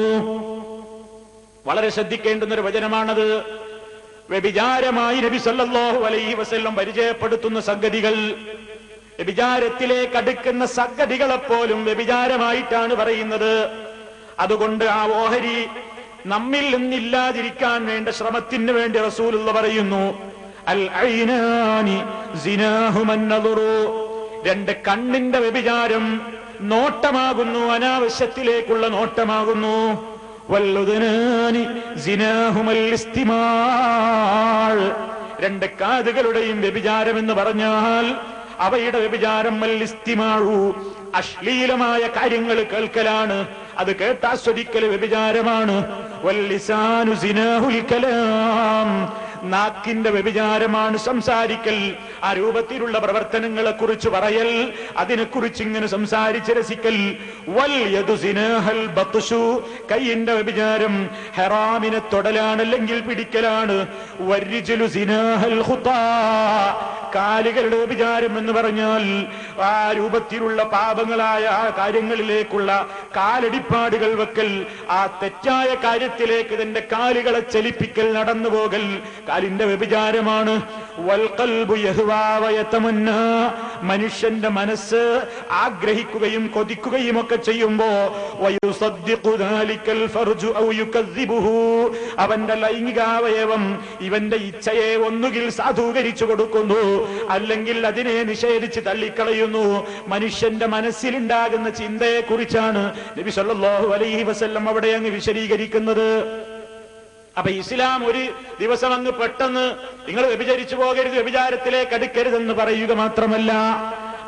വളരെ ശ്രദ്ധിക്കേണ്ടുന്നൊരു വചനമാണത്. വ്യഭിചാരമായി നബി സല്ലല്ലാഹു അലൈഹി വസല്ലം പരിചയപ്പെടുത്തുന്ന സംഗതികൾ, വ്യഭിചാരത്തിലേക്ക് അടുക്കുന്ന സംഗതികളെപ്പോലും വ്യഭിചാരമായിട്ടാണ് പറയുന്നത്. അതുകൊണ്ട് ആ ഓഹരി നമ്മിൽ നിന്നില്ലാതിരിക്കാൻ വേണ്ട ശ്രമത്തിന് വേണ്ടി റസൂലുള്ളാഹി പറയുന്നു, അൽ ഐനാനി സിനാഹുമൻ നദറു, രണ്ട് കണ്ണിന്റെ വ്യഭിചാരം നോട്ടമാകുന്നു, അനാവശ്യത്തിലേക്കുള്ള നോട്ടമാകുന്നു. വല്ലുദനാനി സിനാഹുമൽ ഇസ്തിമാൾ, രണ്ട് കാതുകളുടെയും വ്യഭിചാരം എന്ന് പറഞ്ഞാൽ അവയുടെ വ്യഭിചാരം അൽ ഇസ്തിമാഉ, അശ്ലീലമായ കാര്യങ്ങൾ കേൾക്കലാണ്, അത് കേട്ടാസ്വദിക്കൽ വ്യഭിചാരമാണ്. വൽ ലിസാനു സിനാഹുൽ കലാം, നാക്കിന്റെ വ്യഭിചാരമാണ് സംസാരിക്കൽ. ആ രൂപത്തിലുള്ള പ്രവർത്തനങ്ങളെ കുറിച്ച് പറയൽ, അതിനെക്കുറിച്ച് ഇങ്ങനെ സംസാരിച്ച് രസിക്കൽ. വൽ യദു സിനാഹൽ ബത്ഷു, കൈയിന്റെ വ്യഭിചാരം ഹറാമിനെ തൊടലാണ്, അല്ലെങ്കിൽ പിടിക്കലാണ്. വരിജ്ലു സിനാഹൽ ഖുതാ, കാലുകളുടെ വ്യഭിചാരം എന്ന് പറഞ്ഞാൽ ആ രൂപത്തിലുള്ള പാപങ്ങളായ ആ കാര്യങ്ങളിലേക്കുള്ള കാലടിപ്പാടുകൾ വെക്കൽ, ആ തെറ്റായ കാര്യത്തിലേക്ക് തന്റെ കാലുകളെ ചലിപ്പിക്കൽ, നടന്നുപോകൽ കാലിന്റെ വ്യഭിചാരമാണ്. വൽ ഖൽബു യഹ്വാ വയതമന്നാ, മനുഷ്യന്റെ മനസ്സ് ആഗ്രഹിക്കുകയും കൊതിക്കുകയും ഒക്കെ ചെയ്യുമ്പോ വയുസദ്ദിഖു ദാലികൽ ഫർജു ഔ യുകദ്ദിബുഹു, അവന്റെ ലൈംഗികാവയവം ഇവന്റെ ഇച്ഛയെ ഒന്നുകിൽ സാധൂകരിച്ചു കൊടുക്കുന്നു, അല്ലെങ്കിൽ അതിനെ നിഷേധിച്ച് തള്ളിക്കളയുന്നു. മനുഷ്യന്റെ മനസ്സിലുണ്ടാകുന്ന ചിന്തയെ കുറിച്ചാണ് നബി സല്ലല്ലാഹു അലൈഹി വസല്ലം അവിടെ അങ്ങ് വിശദീകരിക്കുന്നത്. അപ്പൊ ഇസ്ലാം ഒരു ദിവസം അങ്ങ് പെട്ടെന്ന് നിങ്ങൾ വ്യഭിചരിച്ചു പോകരുത്, വ്യഭിചാരത്തിലേക്ക് അടുക്കരുതെന്ന് പറയുക മാത്രമല്ല,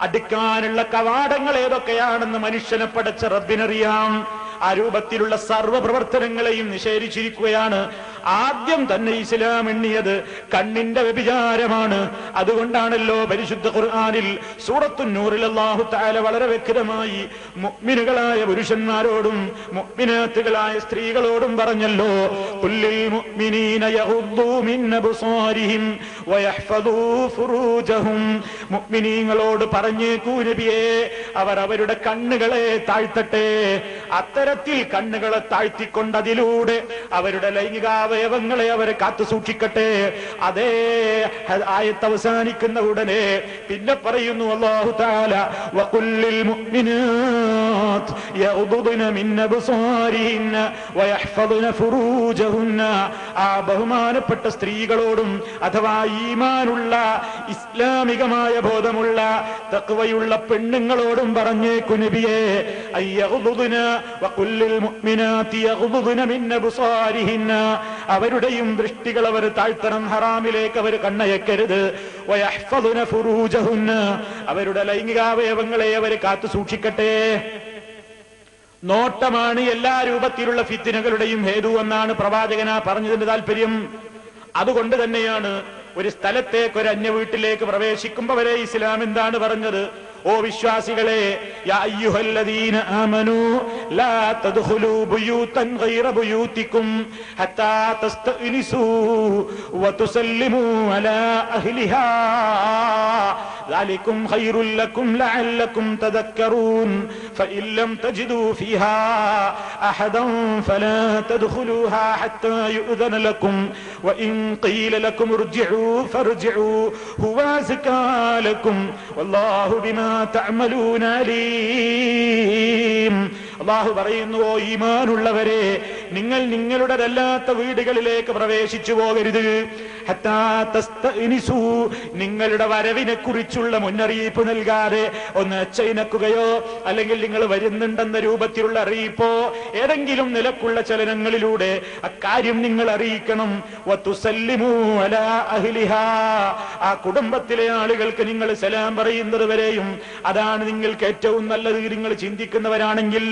അടുക്കാനുള്ള കവാടങ്ങൾ ഏതൊക്കെയാണെന്ന് മനുഷ്യനെ പടച്ച റബ്ബിനറിയാം. ആ രൂപത്തിലുള്ള സർവ്വ പ്രവർത്തനങ്ങളെയും നിഷേധിച്ചിരിക്കുകയാണ്. ആദ്യം തന്നെ ഇസ്ലാം എണ്ണിയത് കണ്ണിന്റെ വ്യഭിചാരമാണ്. അതുകൊണ്ടാണല്ലോ പരിശുദ്ധ ഖുർആനിൽ സൂറത്തുൻ നൂറിൽ അല്ലാഹു തആല വളരെ വ്യക്തമായി മുഅ്മിനുകളായ പുരുഷന്മാരോടും മുഅ്മിനാത്തുകളായ സ്ത്രീകളോടും പറഞ്ഞല്ലോ, ഖുല്ലിൽ മുഅ്മിനീന യഗ്ദൂ മിൻ അബ്സാരിഹിം വയഹ്ഫദൂ ഫുറൂജഹും, മുഅ്മിനീങ്ങളോട് പറഞ്ഞേക്കൂ നബിയേ, അവർ അവരുടെ കണ്ണുകളെ താഴ്ത്തട്ടെ. അത്തരത്തിൽ കണ്ണുകളെ താഴ്ത്തിക്കൊണ്ട് അതിലൂടെ അവരുടെ ലൈംഗികാവയവങ്ങളെ അവരെ കാത്തു സൂക്ഷിക്കട്ടെ. അതേ ആയത്ത് അവസാനിക്കുന്ന ഉടനെ പിന്നെ പറയുന്നു അല്ലാഹു തആല, വഖുല്ലിൽ മുഅ്മിനാത്ത് യഗ്ദുന മിൻ അബ്സാരിഹിന്ന വയഹ്ഫദുന ഫുറൂജഹുന്ന, ആ ബഹുമാനപ്പെട്ട സ്ത്രീകളോടും അഥവാ ഈമാനുള്ള ഇസ്ലാമികമായ ബോധമുള്ള തഖ്വയുള്ള പെണ്ണുങ്ങളോടും പറഞ്ഞേക്കു നബിയേ, അയ്യഗ്ദുന വഖുല്ലിൽ മുഅ്മിനാതി യഗ്ദുന മിൻ അബ്സാരിഹിന്ന, അവരുടെയും ദൃഷ്ടികൾ അവർ താഴ്ത്തണം, ഹറാമിലേക്ക് അവർ കണ്ണയക്കരുത്. വയഹ്ഫദുന ഫുറൂജഹുന്ന, അവരുടെ ലൈംഗികാവയവങ്ങളെ അവർ കാത്തു സൂക്ഷിക്കട്ടെ. നോട്ടമാണ് എല്ലാ രൂപത്തിലുള്ള ഫിത്നകളുടെയും ഹേതു എന്നാണ് പ്രവാചകനാ പറഞ്ഞതിന്റെ താല്പര്യം. അതുകൊണ്ട് തന്നെയാണ് ഒരു സ്ഥലത്തേക്ക്, ഒരു അന്യ വീട്ടിലേക്ക് പ്രവേശിക്കുമ്പോ വരെ ഇസ്ലാം എന്താണ് പറഞ്ഞത്? ഓ വിശ്വാസികളെ, യാ അയ്യുഹല്ലദീന ആമനൂ ലാ തദ്ഖുലൂ ബുയൂതൻ ഗൈറ ബുയൂതികും ഹത്താ തസ്തഅനിസൂ വതുസല്ലിമൂ അലാ അഹ്ലിഹാ ദാലികും ഖൈറുൽ ലക്കും ലഅല്ലകും തദക്കറൂൻ ഫഇൻ ലം തജിദൂ ഫീഹാ അഹദൻ ഫലാ തദ്ഖുലൂഹാ ഹത്താ യുഅ്ദന ലക്കും വഇൻ ഖീല ലക്കും ഇർജിഊ ഫർജിഊ ഹുവ അസ്കാ ലക്കും വല്ലാഹു ബിമാ തഅമലൂന അലീം. അല്ലാഹു പറയുന്നു, ഓ ഈമാനുള്ളവരെ, നിങ്ങൾ നിങ്ങളുടെതല്ലാത്ത വീടുകളിലേക്ക് പ്രവേശിച്ചു പോകരുത്. ഹത്താ തസ്തഅനിസൂ, നിങ്ങളുടെ വരവിനെ കുറിച്ചുള്ള മുന്നറിയിപ്പ് നൽകാതെ ഒന്ന് ചൈനക്കുകയോ അല്ലെങ്കിൽ നിങ്ങൾ വരുന്നുണ്ടെന്ന രൂപത്തിലുള്ള അറിയിപ്പോ ഏതെങ്കിലും നിലക്കുള്ള ചലനങ്ങളിലൂടെ അക്കാര്യം നിങ്ങൾ അറിയിക്കണം. വതുസല്ലിമൂ അലാ അഹ്ലിഹാ, ആ കുടുംബത്തിലെ ആളുകൾക്ക് നിങ്ങൾ സലാം പറയുന്നത് വരെയും അതാണ് നിങ്ങൾക്ക് ഏറ്റവും നല്ലത്. നിങ്ങൾ ചിന്തിക്കുന്നവരാണെങ്കിൽ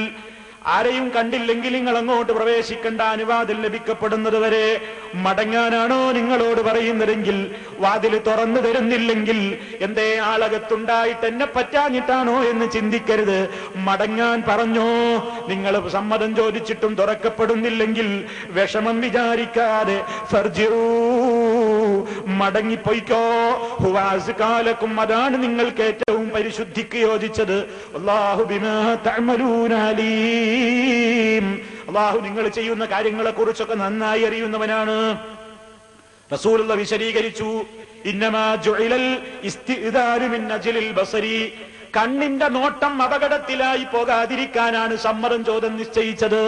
ആരെയും കണ്ടില്ലെങ്കിൽ നിങ്ങൾ അങ്ങോട്ട് പ്രവേശിക്കേണ്ട, അനുവാദം ലഭിക്കപ്പെടുന്നത് വരെ മടങ്ങാനാണോ നിങ്ങളോട് പറയുന്നതെങ്കിൽ, വാതിൽ തുറന്നു തരുന്നില്ലെങ്കിൽ എന്തേ ആളകത്തുണ്ടായിട്ട് എന്നെ പറ്റാഞ്ഞിട്ടാണോ എന്ന് ചിന്തിക്കരുത്. മടങ്ങാൻ പറഞ്ഞോ. നിങ്ങൾ സമ്മതം ചോദിച്ചിട്ടും തുറക്കപ്പെടുന്നില്ലെങ്കിൽ വിഷമം വിചാരിക്കാതെ ഫർജിഊ, മടങ്ങിപ്പോയിക്കോ. ഹുവാസ്കാലക്കും, അതാണ് നിങ്ങൾക്ക് ഏറ്റവും പരിശുദ്ധിക്ക് യോജിച്ചത്. അല്ലാഹു ബിമാ തഅമലൂന അലീം, അല്ലാഹു നിങ്ങൾ ചെയ്യുന്ന കാര്യങ്ങളെ കുറിച്ചൊക്കെ നന്നായി അറിയുന്നവനാണ്. റസൂലുള്ളാഹി വിശദീകരിച്ചു, ഇന്നമാ ജുഇലൽ ഇസ്തിഇദാനു മിൻ അജ്ലിൽ ബസരി, കണ്ണിന്റെ നോട്ടം അപകടത്തിലായി പോകാതിരിക്കാനാണ് സമ്മതം ചോദ്യം നിശ്ചയിച്ചത്.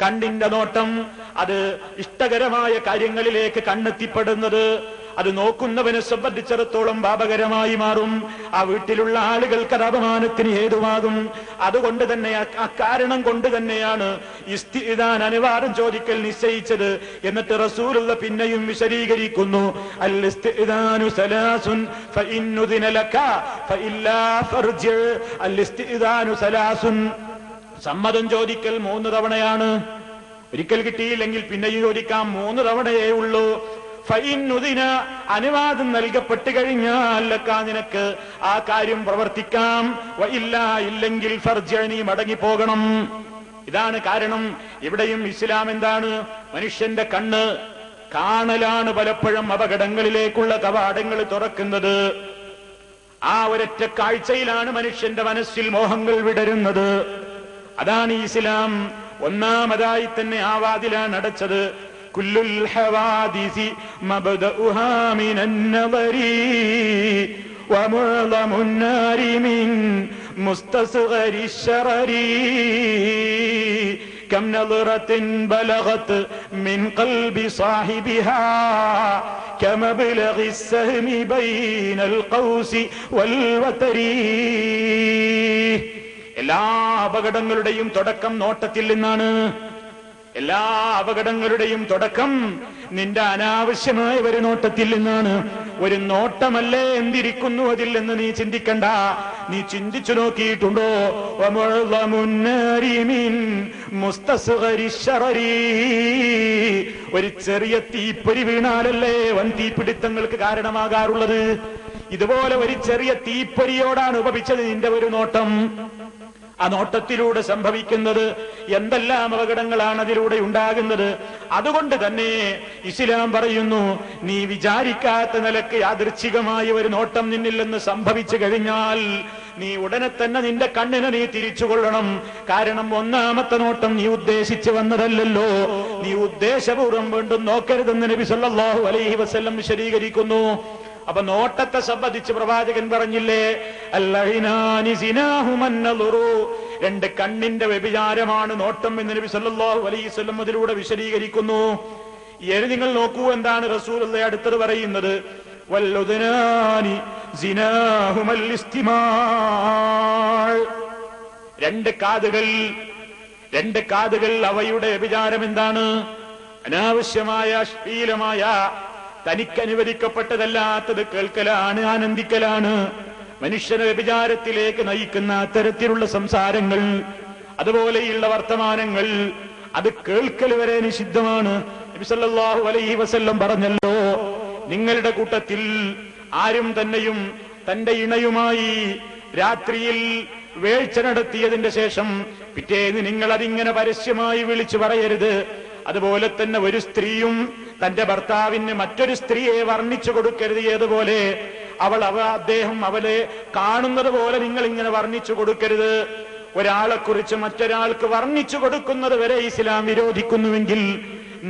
കണ്ണിന്റെ നോട്ടം അത് ഇഷ്ടകരമായ കാര്യങ്ങളിലേക്ക് കണ്ണെത്തിപ്പെടുന്നത് അത് നോക്കുന്നവനെ സംബന്ധിച്ചിടത്തോളം പാപകരമായി മാറും. ആ വീട്ടിലുള്ള ആളുകൾക്ക് അത് അപമാനത്തിന് ഹേതുവാകും. അതുകൊണ്ട് തന്നെ അക്കാരണം കൊണ്ട് തന്നെയാണ് ഇസ്തിഇദാൻ, അനുവാദം ചോദിക്കൽ നിശ്ചയിച്ചത്. എന്നിട്ട് റസൂലുള്ള പിന്നെയും വിശദീകരിക്കുന്നു, അൽ ഇസ്തിഇദാനു സലാസുൻ ഫഇൻ ഉദിന ലക ഫഇല്ലാ ഫർജി. അൽ ഇസ്തിഇദാനു സലാസുൻ, സമ്മതം ചോദിക്കൽ 3 തവണയാണ്. ഒരിക്കൽ കിട്ടിയില്ലെങ്കിൽ പിന്നെയും ചോദിക്കാം, 3 തവണയേ ഉള്ളൂ. ഫഇന്നുദിന അനുവാദം നൽകപ്പെട്ടു കഴിഞ്ഞാൽ നിനക്ക് ആ കാര്യം പ്രവർത്തിക്കാം. ഇല്ലെങ്കിൽ ഫർജനി മടങ്ങിപ്പോകണം. ഇതാണ് കാരണം. ഇവിടെയും ഇസ്ലാം എന്താണ്? മനുഷ്യന്റെ കണ്ണ് കാണലാണ് പലപ്പോഴും അപകടങ്ങളിലേക്കുള്ള കവാടങ്ങൾ തുറക്കുന്നത്. ആ ഒരൊറ്റ കാഴ്ചയിലാണ് മനുഷ്യന്റെ മനസ്സിൽ മോഹങ്ങൾ വിടരുന്നത്. അതാണ് ഇസ്ലാം ഒന്നാമതായി തന്നെ ആ വാതിലാണ് അടച്ചത്. കുല്ലുൽ ഹവാദിസി മബ്ദഉഹാ മിനൻ നദരി വമുഅ്ളമുൻ നാരി മിൻ മുസ്തസ്ഗരി ശറരി كم نظرة بلغت من قلب صاحبها كمبلغ السهم بين القوس والوتر. എല്ലാ അപകടങ്ങളുടെയും തുടക്കം നോട്ടത്തിൽ നിന്നാണ്. എല്ലാ അപകടങ്ങളുടെയും തുടക്കം നിന്റെ അനാവശ്യമായ ഒരു നോട്ടത്തിൽ നിന്നാണ്. ഒരു നോട്ടമല്ലേ എന്തിരിക്കുന്നു അതിൽ എന്ന് നീ ചിന്തിക്കണ്ട. നീ ചിന്തിച്ചു നോക്കിയിട്ടുണ്ടോ? ഒരു ചെറിയ തീപ്പൊരി വീണാലല്ലേ വൻ തീപിടുത്തങ്ങൾക്ക് കാരണമാകാറുള്ളത്. ഇതുപോലെ ഒരു ചെറിയ തീപ്പൊരിയോടാണ് ഉപമിച്ചത് നിന്റെ ഒരു നോട്ടം. ആ നോട്ടത്തിലൂടെ സംഭവിക്കുന്നത് എന്തെല്ലാം അപകടങ്ങളാണ് അതിലൂടെ ഉണ്ടാകുന്നത്. അതുകൊണ്ട് തന്നെ ഇസ്ലാം പറയുന്നു, നീ വിചാരിക്കാത്ത നിലക്ക് യാദൃച്ഛികമായ ഒരു നോട്ടം നിന്നിൽ നിന്ന് സംഭവിച്ചു കഴിഞ്ഞാൽ നീ ഉടനെ തന്നെ നിന്റെ കണ്ണിനെ നീ തിരിച്ചുകൊള്ളണം. കാരണം ഒന്നാമത്തെ നോട്ടം നീ ഉദ്ദേശിച്ചു വന്നതല്ലല്ലോ. നീ ഉദ്ദേശപൂർവ്വം വീണ്ടും നോക്കരുതെന്ന് നബി സല്ലല്ലാഹു അലൈഹി വസല്ലം വിശദീകരിക്കുന്നു. അപ്പൊ നോട്ടത്തെ സംബന്ധിച്ച് പ്രവാചകൻ പറഞ്ഞില്ലേ, അല്ലഹിനാനി സിനാഹുമൻ നളുറു, രണ്ട് കണ്ണിന്റെ വ്യഭിചാരമാണ് നോട്ടം എന്ന് നബി സല്ലല്ലാഹു അലൈഹി വസല്ലം അതിലൂടെ വിശദീകരിക്കുന്നു. ഇനി നിങ്ങൾ നോക്കൂ എന്താണ് റസൂലുള്ളാഹി അടുത്തത് പറയുന്നത്. വല്ലുദനാനി സിനാഹുമൽ ഇസ്തിമാഅ്, രണ്ട് കാതുകൾ അവയുടെ വ്യഭിചാരം എന്താണ്? അനാവശ്യമായ അശ്ലീലമായ തനിക്ക് അനുവദിക്കപ്പെട്ടതല്ലാത്തത് കേൾക്കലാണ്, ആനന്ദിക്കലാണ്. മനുഷ്യനെ വ്യഭിചാരത്തിലേക്ക് നയിക്കുന്ന അത്തരത്തിലുള്ള സംസാരങ്ങൾ, അതുപോലെയുള്ള വർത്തമാനങ്ങൾ, അത് കേൾക്കൽ വരെ നിഷിദ്ധമാണ്. നബി സല്ലല്ലാഹു അലൈഹി വസല്ലം പറഞ്ഞല്ലോ, നിങ്ങളുടെ കൂട്ടത്തിൽ ആരും തന്നെയും തന്റെ ഇണയുമായി രാത്രിയിൽ വേഴ്ച നടത്തിയതിന്റെ ശേഷം പിറ്റേന്ന് നിങ്ങൾ അതിങ്ങനെ പരസ്യമായി വിളിച്ചു പറയരുത്. അതുപോലെ തന്നെ ഒരു സ്ത്രീയും തന്റെ ഭർത്താവിന് മറ്റൊരു സ്ത്രീയെ വർണ്ണിച്ചു കൊടുക്കരുത്. ഏതുപോലെ അദ്ദേഹം അവളെ കാണുന്നത് പോലെ നിങ്ങൾ ഇങ്ങനെ വർണ്ണിച്ചു കൊടുക്കരുത്. ഒരാളെ കുറിച്ച് മറ്റൊരാൾക്ക് വർണ്ണിച്ചു കൊടുക്കുന്നത് വരെ ഇസ്ലാം വിരോധിക്കുന്നുവെങ്കിൽ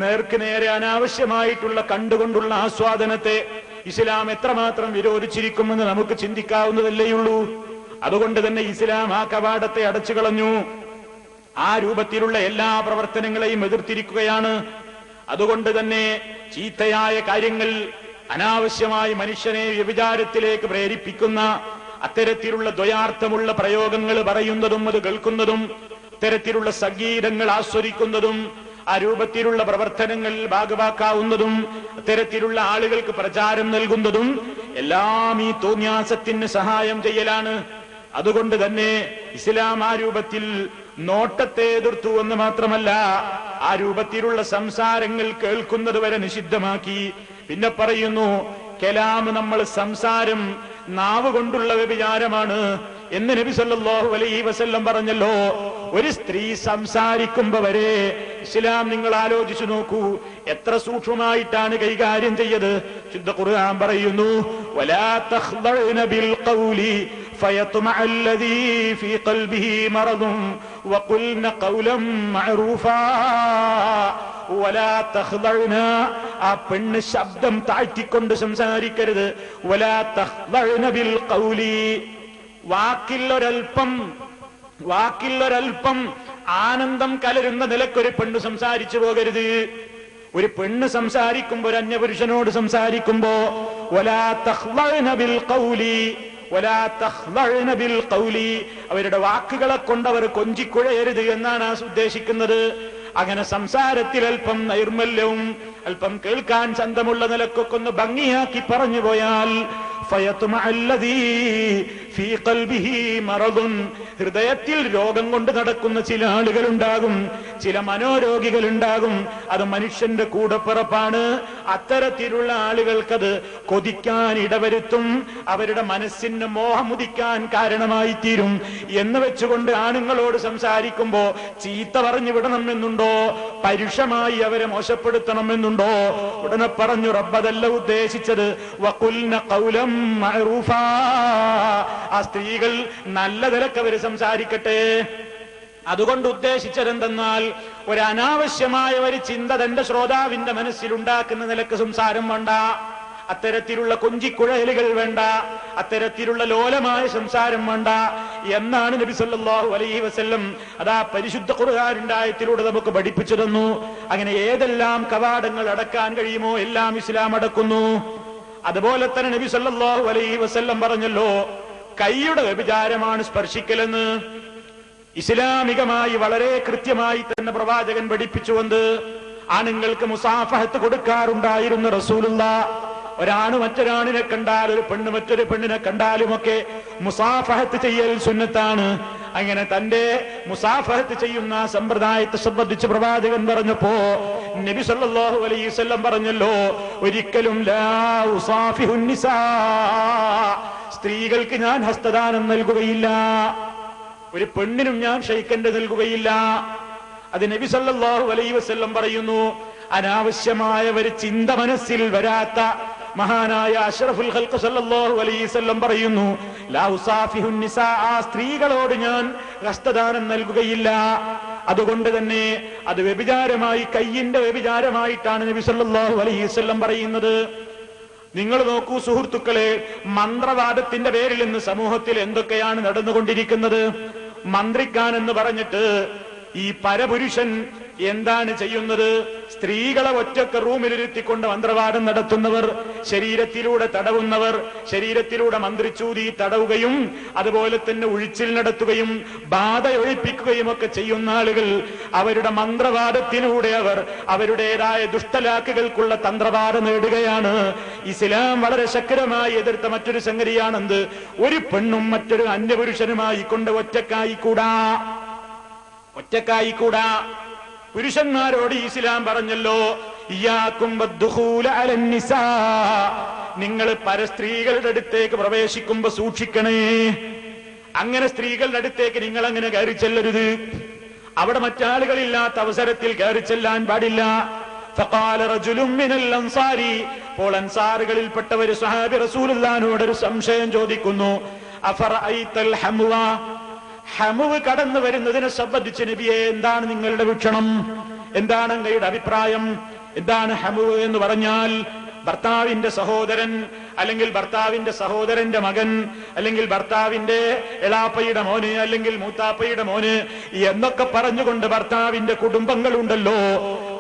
നേർക്ക് നേരെ അനാവശ്യമായിട്ടുള്ള കണ്ടുകൊണ്ടുള്ള ആസ്വാദനത്തെ ഇസ്ലാം എത്രമാത്രം വിരോധിച്ചിരിക്കുമെന്ന് നമുക്ക് ചിന്തിക്കാവുന്നതല്ലേയുള്ളൂ. അതുകൊണ്ട് തന്നെ ഇസ്ലാം ആ കവാടത്തെ അടച്ചു കളഞ്ഞു. ആ രൂപത്തിലുള്ള എല്ലാ പ്രവർത്തനങ്ങളെയും എതിർത്തിരിക്കുകയാണ്. അതുകൊണ്ട് തന്നെ ചീത്തയായ കാര്യങ്ങൾ, അനാവശ്യമായി മനുഷ്യനെ വ്യഭിചാരത്തിലേക്ക് പ്രേരിപ്പിക്കുന്ന അത്തരത്തിലുള്ള ദ്വയാർത്ഥമുള്ള പ്രയോഗങ്ങൾ പറയുന്നതും അത് കേൾക്കുന്നതും, അത്തരത്തിലുള്ള സംഗീതങ്ങൾ ആസ്വദിക്കുന്നതും, ആ രൂപത്തിലുള്ള പ്രവർത്തനങ്ങൾ ഭാഗവാക്കാവുന്നതും, അത്തരത്തിലുള്ള ആളുകൾക്ക് പ്രചാരം നൽകുന്നതും എല്ലാം ഈ തോന്യാസത്തിന് സഹായം ചെയ്യലാണ്. അതുകൊണ്ട് തന്നെ ഇസ്ലാം ആ രൂപത്തിൽ നോട്ടത്തെ എതിർത്തു എന്ന് മാത്രമല്ല, ആ രൂപത്തിലുള്ള സംസാരങ്ങൾ കേൾക്കുന്നത് വരെ നിഷിദ്ധമാക്കി. പിന്നെ പറയുന്നു, കലാം, നമ്മൾ സംസാരം നാവ് കൊണ്ടുള്ള വ്യഭിചാരമാണ് എന്ന് നബി സല്ലല്ലാഹു അലൈഹി വസല്ലം പറഞ്ഞല്ലോ. ഒരു സ്ത്രീ സംസാരിക്കുമ്പോ വരെ ഇസ്ലാം നിങ്ങൾ ആലോചിച്ചു നോക്കൂ, എത്ര സൂക്ഷ്മമായിട്ടാണ് കൈകാര്യം ചെയ്തത്. ശുദ്ധ ഖുർആൻ പറയുന്നു, വലാ തഖ്ളഅന ബിൽ ഖൗലി ഫയത്മഅ അല്ലദീ ഫീ ഖൽബിഹി മറദുൻ വഖുൽന ഖൗലൻ മഅറൂഫാ വലാ തഖ്ളഅന, ആ പെണ്ണ് ശബ്ദം താഴ്ത്തിക്കൊണ്ട് സംസാരിക്കരുത്. വലാ തഖ്ളഅന ബിൽ ഖൗലി, വാക്കിൽ ഒരൽപ്പം ആനന്ദം കലരുന്ന നിലക്കൊരു പെണ്ണ് സംസാരിച്ചു പോകരുത്. ഒരു പെണ്ണ് സംസാരിക്കുമ്പോ, ഒരു അന്യപുരുഷനോട് സംസാരിക്കുമ്പോ, വലാ തഖ്ളഅന ബിൽ ഖൗലി, വലാ തഖ്ളഅന ബിൽ ഖൗലി, അവരുടെ വാക്കുകളെ കൊണ്ട് അവർ കൊഞ്ചിക്കുഴയരുത് എന്നാണ് ഉദ്ദേശിക്കുന്നത്. അങ്ങനെ സംസാരത്തിൽ അല്പം നൈർമല്യവും അല്പം കേൾക്കാൻ ചന്തമുള്ള നിലക്കൊക്കെ ഒന്ന് ഭംഗിയാക്കി പറഞ്ഞു പോയാൽ ഫയത്മഅ അല്ലദീ ഫീ ഖൽബിഹി മറദുൻ, ഹൃദയത്തിൽ രോഗം കൊണ്ട് നടക്കുന്ന ചില ആളുകളുണ്ടാകും, ചില മനോരോഗികളുണ്ടാകും. അത് മനുഷ്യന്റെ കൂടപ്പിറപ്പാണ്. അത്തരത്തിലുള്ള ആളുകൾക്കത് കൊതിക്കാൻ ഇടവരുത്തും, അവരുടെ മനസ്സിന് മോഹമുദിക്കാൻ കാരണമായി തീരും. എന്ന് വെച്ചുകൊണ്ട് ആണുങ്ങളോട് സംസാരിക്കുമ്പോ ചീത്ത പറഞ്ഞു വിടണമെന്നുണ്ടോ, പരുഷമായി അവരെ മോശപ്പെടുത്തണമെന്നുണ്ടോ? ഉടനെ പറഞ്ഞു, റബ്ബതല്ല ഉദ്ദേശിച്ചത്, വഖുൽന ഖൗലം മഅറൂഫാ, ആ സ്ത്രീകൾ നല്ല നിലക്ക് അവർ സംസാരിക്കട്ടെ. അതുകൊണ്ട് ഉദ്ദേശിച്ചതെന്തെന്നാൽ, ഒരു അനാവശ്യമായ ഒരു ചിന്ത തന്റെ ശ്രോതാവിന്റെ മനസ്സിലുണ്ടാക്കുന്ന നിലക്ക് സംസാരം വേണ്ട, അത്തരത്തിലുള്ള കൊഞ്ചിക്കുഴലുകൾ വേണ്ട, അത്തരത്തിലുള്ള ലോലമായ സംസാരം വേണ്ട എന്നാണ് നബി സല്ലല്ലാഹു അലൈഹി വസല്ലം അതാ പരിശുദ്ധ ഖുർആനിന്റെ ആയത്തിലൂടെ നമുക്ക് പഠിപ്പിച്ചു തന്നു. അങ്ങനെ ഏതെല്ലാം കവാടങ്ങൾ അടക്കാൻ കഴിയുമോ എല്ലാം ഇസ്ലാം അടക്കുന്നു. അതുപോലെ തന്നെ നബി സല്ലല്ലാഹു അലൈഹി വസല്ലം പറഞ്ഞല്ലോ, കൈയുടെ വ്യഭിചാരമാണ് സ്പർശിക്കലെന്ന്. ഇസ്ലാമികമായി വളരെ കൃത്യമായി തന്നെ പ്രവാചകൻ പഠിപ്പിച്ചുകൊണ്ട് ആണുങ്ങൾക്ക് മുസാഫഹത്ത് കൊടുക്കാറുണ്ടായിരുന്നു റസൂലുള്ളാഹ്. ഒരാണ് മറ്റൊരാണിനെ കണ്ടാൽ, ഒരു പെണ്ണ് മറ്റൊരു പെണ്ണിനെ കണ്ടാലുമൊക്കെ മുസാഫഹത്ത് ചെയ്യൽ സുന്നത്താണ്. അങ്ങനെ തന്റെ മുസാഫഹത്ത് ചെയ്യുന്ന സമ്പ്രദായത്തെ സംബന്ധിച്ച് പ്രവാചകൻ പറഞ്ഞപ്പോ നബി സല്ലല്ലാഹു അലൈഹി വസല്ലം പറഞ്ഞല്ലോ, ഒരിക്കലും ലാ ഉസാഫിഹുൻ നിസാ, സ്ത്രീകൾക്ക് ഞാൻ ഹസ്തദാനം നൽകുകയില്ല, ഒരു പെണ്ണിനും ഞാൻ ഷൈക്കൻഡ് നൽകുകയില്ല. അത് നബി സല്ലല്ലാഹു അലൈഹി വസല്ലം പറയുന്നു. അനാവശ്യമായ ഒരു ചിന്ത മനസ്സിൽ വരാത്ത മഹാനായ അഷ്റഫുൽ ഖൽഖ് സല്ലല്ലാഹു അലൈഹി വസല്ലം പറയുന്നു, ലാ ഉസാഫിഹുൻ നിസാ, സ്ത്രീകളോട് ഞാൻ ഹസ്തദാനം നൽകുകയില്ല. അതുകൊണ്ട് തന്നെ അത് വ്യഭിചാരമായി, കയ്യിന്റെ വ്യഭിചാരമായിട്ടാണ് നബി സല്ലല്ലാഹു അലൈഹി വസല്ലം പറയുന്നത്. നിങ്ങൾ നോക്കൂ സുഹൃത്തുക്കളെ, മന്ത്രവാദത്തിന്റെ പേരിൽ ഇന്ന് സമൂഹത്തിൽ എന്തൊക്കെയാണ് നടന്നുകൊണ്ടിരിക്കുന്നത്. മന്ത്രിക്കാൻ എന്ന് പറഞ്ഞിട്ട് ഈ പരപുരുഷൻ എന്താണ് ചെയ്യുന്നത്? സ്ത്രീകളെ ഒറ്റക്ക് റൂമിലിരുത്തിക്കൊണ്ട് മന്ത്രവാദം നടത്തുന്നവർ, ശരീരത്തിലൂടെ തടവുന്നവർ, ശരീരത്തിലൂടെ മന്ത്രിച്ചൂതി തടവുകയും അതുപോലെ തന്നെ ഒഴിച്ചിൽ നടത്തുകയും ബാധ ഒഴിപ്പിക്കുകയും ഒക്കെ ചെയ്യുന്ന ആളുകൾ, അവരുടെ മന്ത്രവാദത്തിലൂടെ അവർ അവരുടേതായ ദുഷ്ടലാക്കുകൾക്കുള്ള തന്ത്രവാദം നേടുകയാണ്. ഇസ്ലാം വളരെ ശക്തമായി എതിർത്ത മറ്റൊരു സംഗതിയാണെന്ത്? ഒരു പെണ്ണും മറ്റൊരു അന്യപുരുഷനുമായി കൊണ്ട് ഒറ്റക്കായിക്കൂടാ. പുരുഷന്മാരോട് ഇസ്ലാം പറഞ്ഞല്ലോ, ഇയ്യാകും വദ്ദുഖൂല അലൻ നിസാ, നിങ്ങൾ പരസ്ത്രീകളുടെ അടുത്തേക്ക് പ്രവേശിക്കുമ്പോ സൂക്ഷിക്കണേ. അങ്ങനെ സ്ത്രീകളുടെ അടുത്തേക്ക് നിങ്ങൾ അങ്ങനെ കയറി ചെല്ലരുത്. അവിടെ മറ്റാളുകളില്ലാത്ത അവസരത്തിൽ കയറി ചെല്ലാൻ പാടില്ല. ഫഖാല റജുലുൻ മിനൽ അൻസാരി, അപ്പോൾ അൻസാറുകളിൽപ്പെട്ട ഒരു സ്വഹാബി റസൂലുള്ളാഹിനോട് ഒരു സംശയം ചോദിക്കുന്നു. അഫറഅയ്തൽ ഹംവ, ഹമുവ് കടന്നു വരുന്നതിനെ സംബന്ധിച്ച് നബിയെ എന്താണ് നിങ്ങളുടെ വീക്ഷണം, എന്താണ് അങ്ങയുടെ അഭിപ്രായം? എന്താണ് ഹമുവ് എന്ന് പറഞ്ഞാൽ? ഭർത്താവിന്റെ സഹോദരൻ, അല്ലെങ്കിൽ ഭർത്താവിന്റെ സഹോദരന്റെ മകൻ, അല്ലെങ്കിൽ ഭർത്താവിന്റെ എളാപ്പയുടെ മോന്, അല്ലെങ്കിൽ മൂത്താപ്പയുടെ മോന് എന്നൊക്കെ പറഞ്ഞുകൊണ്ട് ഭർത്താവിന്റെ കുടുംബങ്ങളുണ്ടല്ലോ,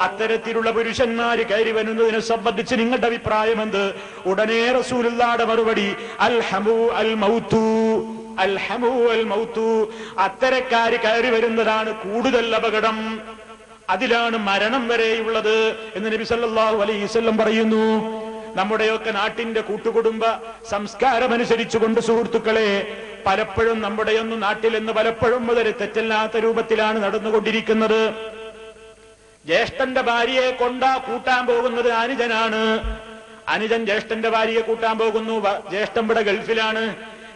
അത്തരത്തിലുള്ള പുരുഷന്മാര് കയറി വരുന്നതിനെ സംബന്ധിച്ച് നിങ്ങളുടെ അഭിപ്രായം എന്ത്? ഉടനെ റസൂലുള്ളാഹിയുടെ മറുപടി, അൽ ഹമു അൽ മൗതു, അൽ ഹമു അൽ മൗതു, അത്തരക്കാര് കയറി വരുന്നതാണ് കൂടുതൽ അപകടം, അതിലാണ് മരണം വരെയുള്ളത് എന്ന് നബി സല്ലല്ലാഹു അലൈഹി വസല്ലം പറയുന്നു. നമ്മുടെയൊക്കെ നാട്ടിന്റെ കൂട്ടുകുടുംബ സംസ്കാരം അനുസരിച്ചുകൊണ്ട് സുഹൃത്തുക്കളെ, പലപ്പോഴും നമ്മുടെയൊന്നും നാട്ടിലെന്ന് പലപ്പോഴും മുതൽ തെറ്റല്ലാത്ത രൂപത്തിലാണ് നടന്നുകൊണ്ടിരിക്കുന്നത്. ജ്യേഷ്ഠന്റെ ഭാര്യയെ കൂട്ടാൻ പോകുന്നത് അനുജനാണ്. അനുജൻ ജ്യേഷ്ഠന്റെ ഭാര്യയെ കൂട്ടാൻ പോകുന്നു. ജ്യേഷ്ഠൻ ഇവിടെ ഗൾഫിലാണ്.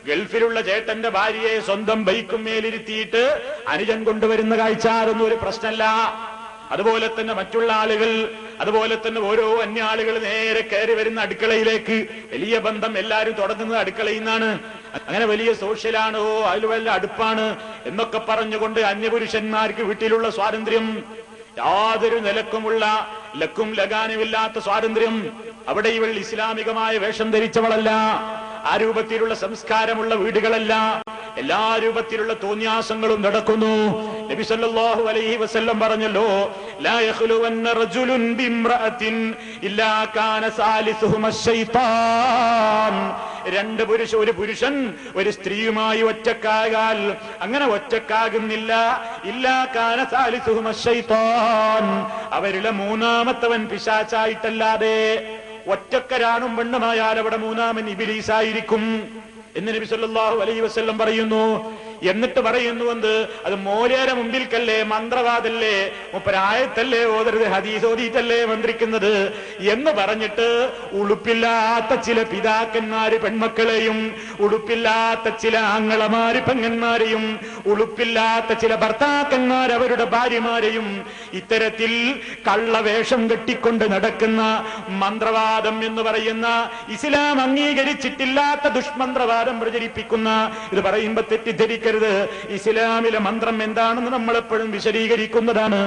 ഗൾഫിലുള്ള ചേട്ടന്റെ ഭാര്യയെ സ്വന്തം ബൈക്കും മേലിരുത്തിയിട്ട് അനുജൻ കൊണ്ടുവരുന്ന കാഴ്ച അതൊന്നും ഒരു പ്രശ്നമല്ല. അതുപോലെ തന്നെ മറ്റുള്ള ആളുകൾ, അതുപോലെ തന്നെ ഓരോ അന്യ ആളുകൾ നേരെ കയറി വരുന്ന അടുക്കളയിലേക്ക്, വലിയ ബന്ധം എല്ലാവരും തുടങ്ങുന്നത് അടുക്കളയിൽ നിന്നാണ്. അങ്ങനെ വലിയ സോഷ്യലാണ്, അതിൽ വല്ല അടുപ്പാണ് എന്നൊക്കെ പറഞ്ഞുകൊണ്ട് അന്യപുരുഷന്മാർക്ക് വീട്ടിലുള്ള സ്വാതന്ത്ര്യം, യാതൊരു നിലക്കുമുള്ള ലക്കും ലഗാനുമില്ലാത്ത സ്വാതന്ത്ര്യം. അവിടെ ഇവൾ ഇസ്ലാമികമായ വേഷം ധരിച്ചവളല്ല, ആ രൂപത്തിലുള്ള സംസ്കാരമുള്ള വീടുകളല്ല, എല്ലാ രൂപത്തിലുള്ള തോന്നിയാസങ്ങളും നടക്കുന്നു. നബി സല്ലല്ലാഹു അലൈഹി വസല്ലം പറഞ്ഞല്ലോ, ലാ യഖ്ലുവന്ന റജുലുൻ ബിംറഅത്തിൻ ഇല്ലാ കാന സാലിസുഹുമ ശൈത്താൻ. ഒരു പുരുഷൻ ഒരു സ്ത്രീയുമായി ഒറ്റക്കായാൽ, അങ്ങനെ ഒറ്റക്കാകുന്നില്ല, ഇല്ലാ കാന സാലിസുഹുമ ശൈത്താൻ, അവരിലെ മൂന്നാമത്തവൻ പിശാചായിട്ടല്ലാതെ. ഒറ്റക്കരാണും പെണ്ണുമായാൽ അവിടെ മൂന്നാമൻ ഇബ്ലീസായിരിക്കും. എന്ന് നബി സല്ലല്ലാഹു അലൈഹി വസല്ലം പറയുന്നു. എന്നിട്ട് പറയുന്നു എന്ത്, അത് മോലേരെ മുമ്പിൽക്കല്ലേ, മന്ത്രവാദല്ലേ, മുപ്പരായത്തല്ലേ ഓതരുത്, ഹദീസ് ഓതിയിട്ടല്ലേ മന്ത്രിക്കുന്നത് എന്ന് പറഞ്ഞിട്ട് ഉടുപ്പില്ലാത്ത ചില പിതാക്കന്മാര് പെൺമക്കളെയും, ഉടുപ്പില്ലാത്ത ചില ആങ്ങളമാര് പെങ്ങന്മാരെയും, ഉടുപ്പില്ലാത്ത ചില ഭർത്താക്കന്മാർ അവരുടെ ഭാര്യമാരെയും ഇത്തരത്തിൽ കള്ളവേഷം കെട്ടിക്കൊണ്ട് നടക്കുന്ന മന്ത്രവാദം എന്ന് പറയുന്ന ഇസ്ലാം അംഗീകരിച്ചിട്ടില്ലാത്ത ദുഷ്മന്ത്രവാദം പ്രചരിപ്പിക്കുന്ന, ഇത് പറയുമ്പോ തെറ്റിദ്ധരിക്കരുത്, ഇസ്ലാമിലെ മന്ത്രം എന്താണെന്ന് നമ്മൾ എപ്പോഴും വിശദീകരിക്കുന്നതാണ്.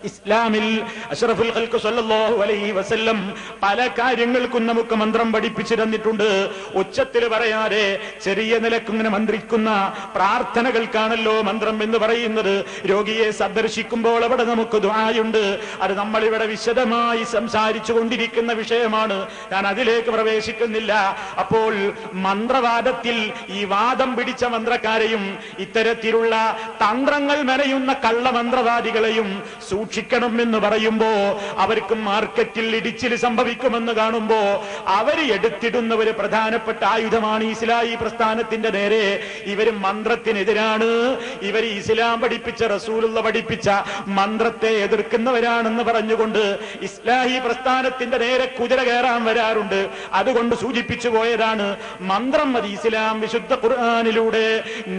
ഇസ്ലാമിൽ അഷ്റഫുൽ ഖൽഖ് സ്വല്ലല്ലാഹു അലൈഹി വസല്ലം പല കാര്യങ്ങൾക്കും നമുക്ക് മന്ത്രം പഠിപ്പിച്ചു തന്നിട്ടുണ്ട്. ഉച്ചത്തിൽ പറയാതെ ചെറിയ നിലക്കിങ്ങനെ മന്ത്രിക്കുന്ന പ്രാർത്ഥനകൾക്കാണല്ലോ മന്ത്രം എന്ന് പറയുന്നത്. രോഗിയെ സന്ദർശിക്കുമ്പോൾ അവിടെ നമുക്ക് ദുആയുണ്ട്. അത് നമ്മളിവിടെ വിശദമായി സംസാരിച്ചു കൊണ്ടിരിക്കുന്ന വിഷയമാണ്, ഞാൻ അതിലേക്ക് പ്രവേശിക്കുന്നില്ല. അപ്പോൾ മന്ത്രവാദത്തിൽ ഈ വാദം പിടിച്ച മന്ത്രക്കാരെയും ഇത്തരത്തിലുള്ള തന്ത്രങ്ങൾ മെനയുന്ന കള്ളമന്ത്രവാദികളെയും സൂക്ഷിക്കണം എന്ന് പറയുമ്പോ, അവർക്ക് മാർക്കറ്റിൽ ഇടിച്ചിൽ സംഭവിക്കുമെന്ന് കാണുമ്പോ അവർ എടുത്തിടുന്ന ഒരു പ്രധാനപ്പെട്ട ആയുധമാണ് ഇസ്ലാഹി പ്രസ്ഥാനത്തിന്റെ നേരെ. ഇവർ മന്ത്രത്തിനെതിരാണ്, ഇവർ ഇസ്ലാം പഠിപ്പിച്ച, റസൂലുള്ള പഠിപ്പിച്ച മന്ത്രത്തെ എതിർക്കുന്നവരാണെന്ന് പറഞ്ഞുകൊണ്ട് ഇസ്ലാഹി പ്രസ്ഥാനത്തിന്റെ നേരെ കുതിര കയറാൻ വരാറുണ്ട്. അതുകൊണ്ട് സൂചിപ്പിച്ചു പോയതാണ് മന്ത്രം. അത് ഇസ്ലാം വിശുദ്ധ ഖുർആനിലൂടെ,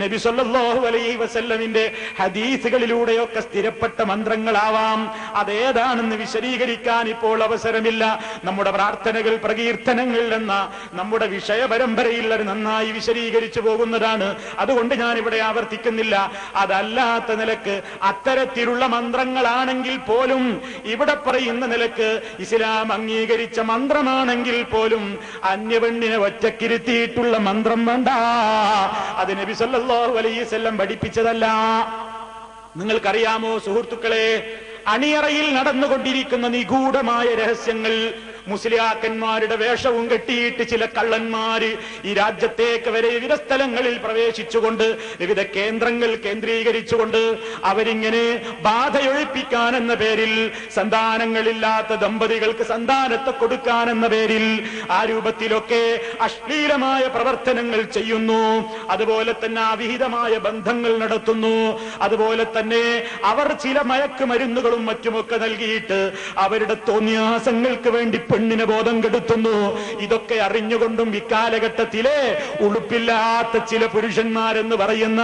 നബി സല്ലല്ലാഹു അലൈഹി വസല്ലമിന്റെ ഹദീസുകളിലൂടെയൊക്കെ സ്ഥിരപ്പെട്ട മന്ത്രങ്ങളാവാം. അതേതാണെന്ന് വിശദീകരിക്കാൻ ഇപ്പോൾ അവസരമില്ല. നമ്മുടെ പ്രാർത്ഥനകൾ, പ്രകീർത്തനങ്ങൾ എന്ന നമ്മുടെ വിഷയ പരമ്പരയിൽ അത് നന്നായി വിശദീകരിച്ചു പോകുന്നതാണ്. അതുകൊണ്ട് ഞാൻ ഇവിടെ ആവർത്തിക്കുന്നില്ല. അതല്ലാത്ത നിലക്ക് അത്തരത്തിലുള്ള മന്ത്രങ്ങളാണെങ്കിൽ പോലും, ഇവിടെ പറയുന്ന നിലക്ക് ഇസ്ലാം അംഗീകരിച്ച മന്ത്രമാണെങ്കിൽ പോലും അന്യപെണ്ണിനെ ഒറ്റക്കിരുത്തിയിട്ടുള്ള മന്ത്രം വേണ്ട. അത് നബി സല്ലല്ലാഹു അലൈഹി വസല്ലം പഠിപ്പിച്ചതല്ല. നിങ്ങൾക്കറിയാമോ സുഹൃത്തുക്കളെ, അണിയറയിൽ നടന്നുകൊണ്ടിരിക്കുന്ന നിഗൂഢമായ രഹസ്യങ്ങൾ മുസ്ലിയാക്കന്മാരുടെ വേഷവും കെട്ടിയിട്ട് ചില കള്ളന്മാര് ഈ രാജ്യത്തേക്ക് വരെ വിവിധ സ്ഥലങ്ങളിൽ പ്രവേശിച്ചുകൊണ്ട്, വിവിധ കേന്ദ്രങ്ങൾ കേന്ദ്രീകരിച്ചുകൊണ്ട് അവരിങ്ങനെ ബാധയൊഴിപ്പിക്കാൻ എന്ന പേരിൽ, സന്താനങ്ങളില്ലാത്ത ദമ്പതികൾക്ക് സന്താനത്തെ കൊടുക്കാൻ എന്ന പേരിൽ ആ രൂപത്തിലൊക്കെ അശ്ലീലമായ പ്രവർത്തനങ്ങൾ ചെയ്യുന്നു. അതുപോലെ തന്നെ അവിഹിതമായ ബന്ധങ്ങൾ നടത്തുന്നു. അതുപോലെ തന്നെ അവർ ചില മയക്കുമരുന്നുകളും മറ്റുമൊക്കെ നൽകിയിട്ട് അവരുടെ തോന്നിയാസങ്ങൾക്ക് വേണ്ടി പെണ്ണിനെ ബോധം കെടുത്തുന്നു. ഇതൊക്കെ അറിഞ്ഞുകൊണ്ടും ഇക്കാലഘട്ടത്തിലെ ഉടുപ്പില്ലാത്ത ചില പുരുഷന്മാരെന്ന് പറയുന്ന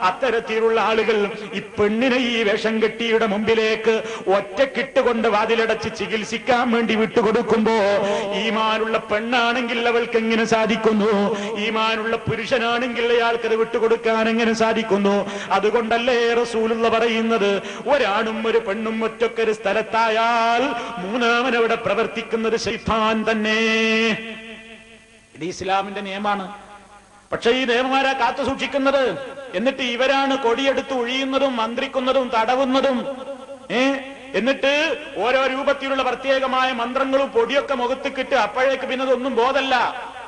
അത്തരത്തിലുള്ള ആളുകൾ ഈ പെണ്ണിനെ ഈ വേഷം കെട്ടിയുടെ മുമ്പിലേക്ക് ഒറ്റക്കിട്ടുകൊണ്ട് വാതിലടച്ച് ചികിത്സിക്കാൻ വേണ്ടി വിട്ടുകൊടുക്കുമ്പോ, ഈമാനുള്ള പെണ്ണാണെങ്കിൽ അവൾക്ക് എങ്ങനെ സാധിക്കുന്നു? ഈമാനുള്ള പുരുഷനാണെങ്കിൽ അയാൾക്കത് വിട്ടുകൊടുക്കാൻ എങ്ങനെ സാധിക്കുന്നു? അതുകൊണ്ടല്ലേ റസൂലുള്ള പറയുന്നത്, ഒരാണും ഒരു പെണ്ണും ഒറ്റക്കൊരു സ്ഥലത്തായാൽ മൂന്നാമനവിടെ പ്രവർത്തിക്കുന്നത് ശൈത്താൻ തന്നെ. ഇത് ഇസ്ലാമിന്റെ നിയമമാണ്. പക്ഷെ ഈ നിയമമാരാ കാത്തു സൂക്ഷിക്കുന്നത്? എന്നിട്ട് ഇവരാണ് കൊടിയെടുത്ത് ഒഴിയുന്നതും മന്ത്രിക്കുന്നതും തടവുന്നതും. എന്നിട്ട് ഓരോ രൂപത്തിലുള്ള പ്രത്യേകമായ മന്ത്രങ്ങളും പൊടിയൊക്കെ മുഖത്തിക്കിട്ട് അപ്പോഴേക്ക് പിന്നെ ഇതൊന്നും ബോധമല്ല.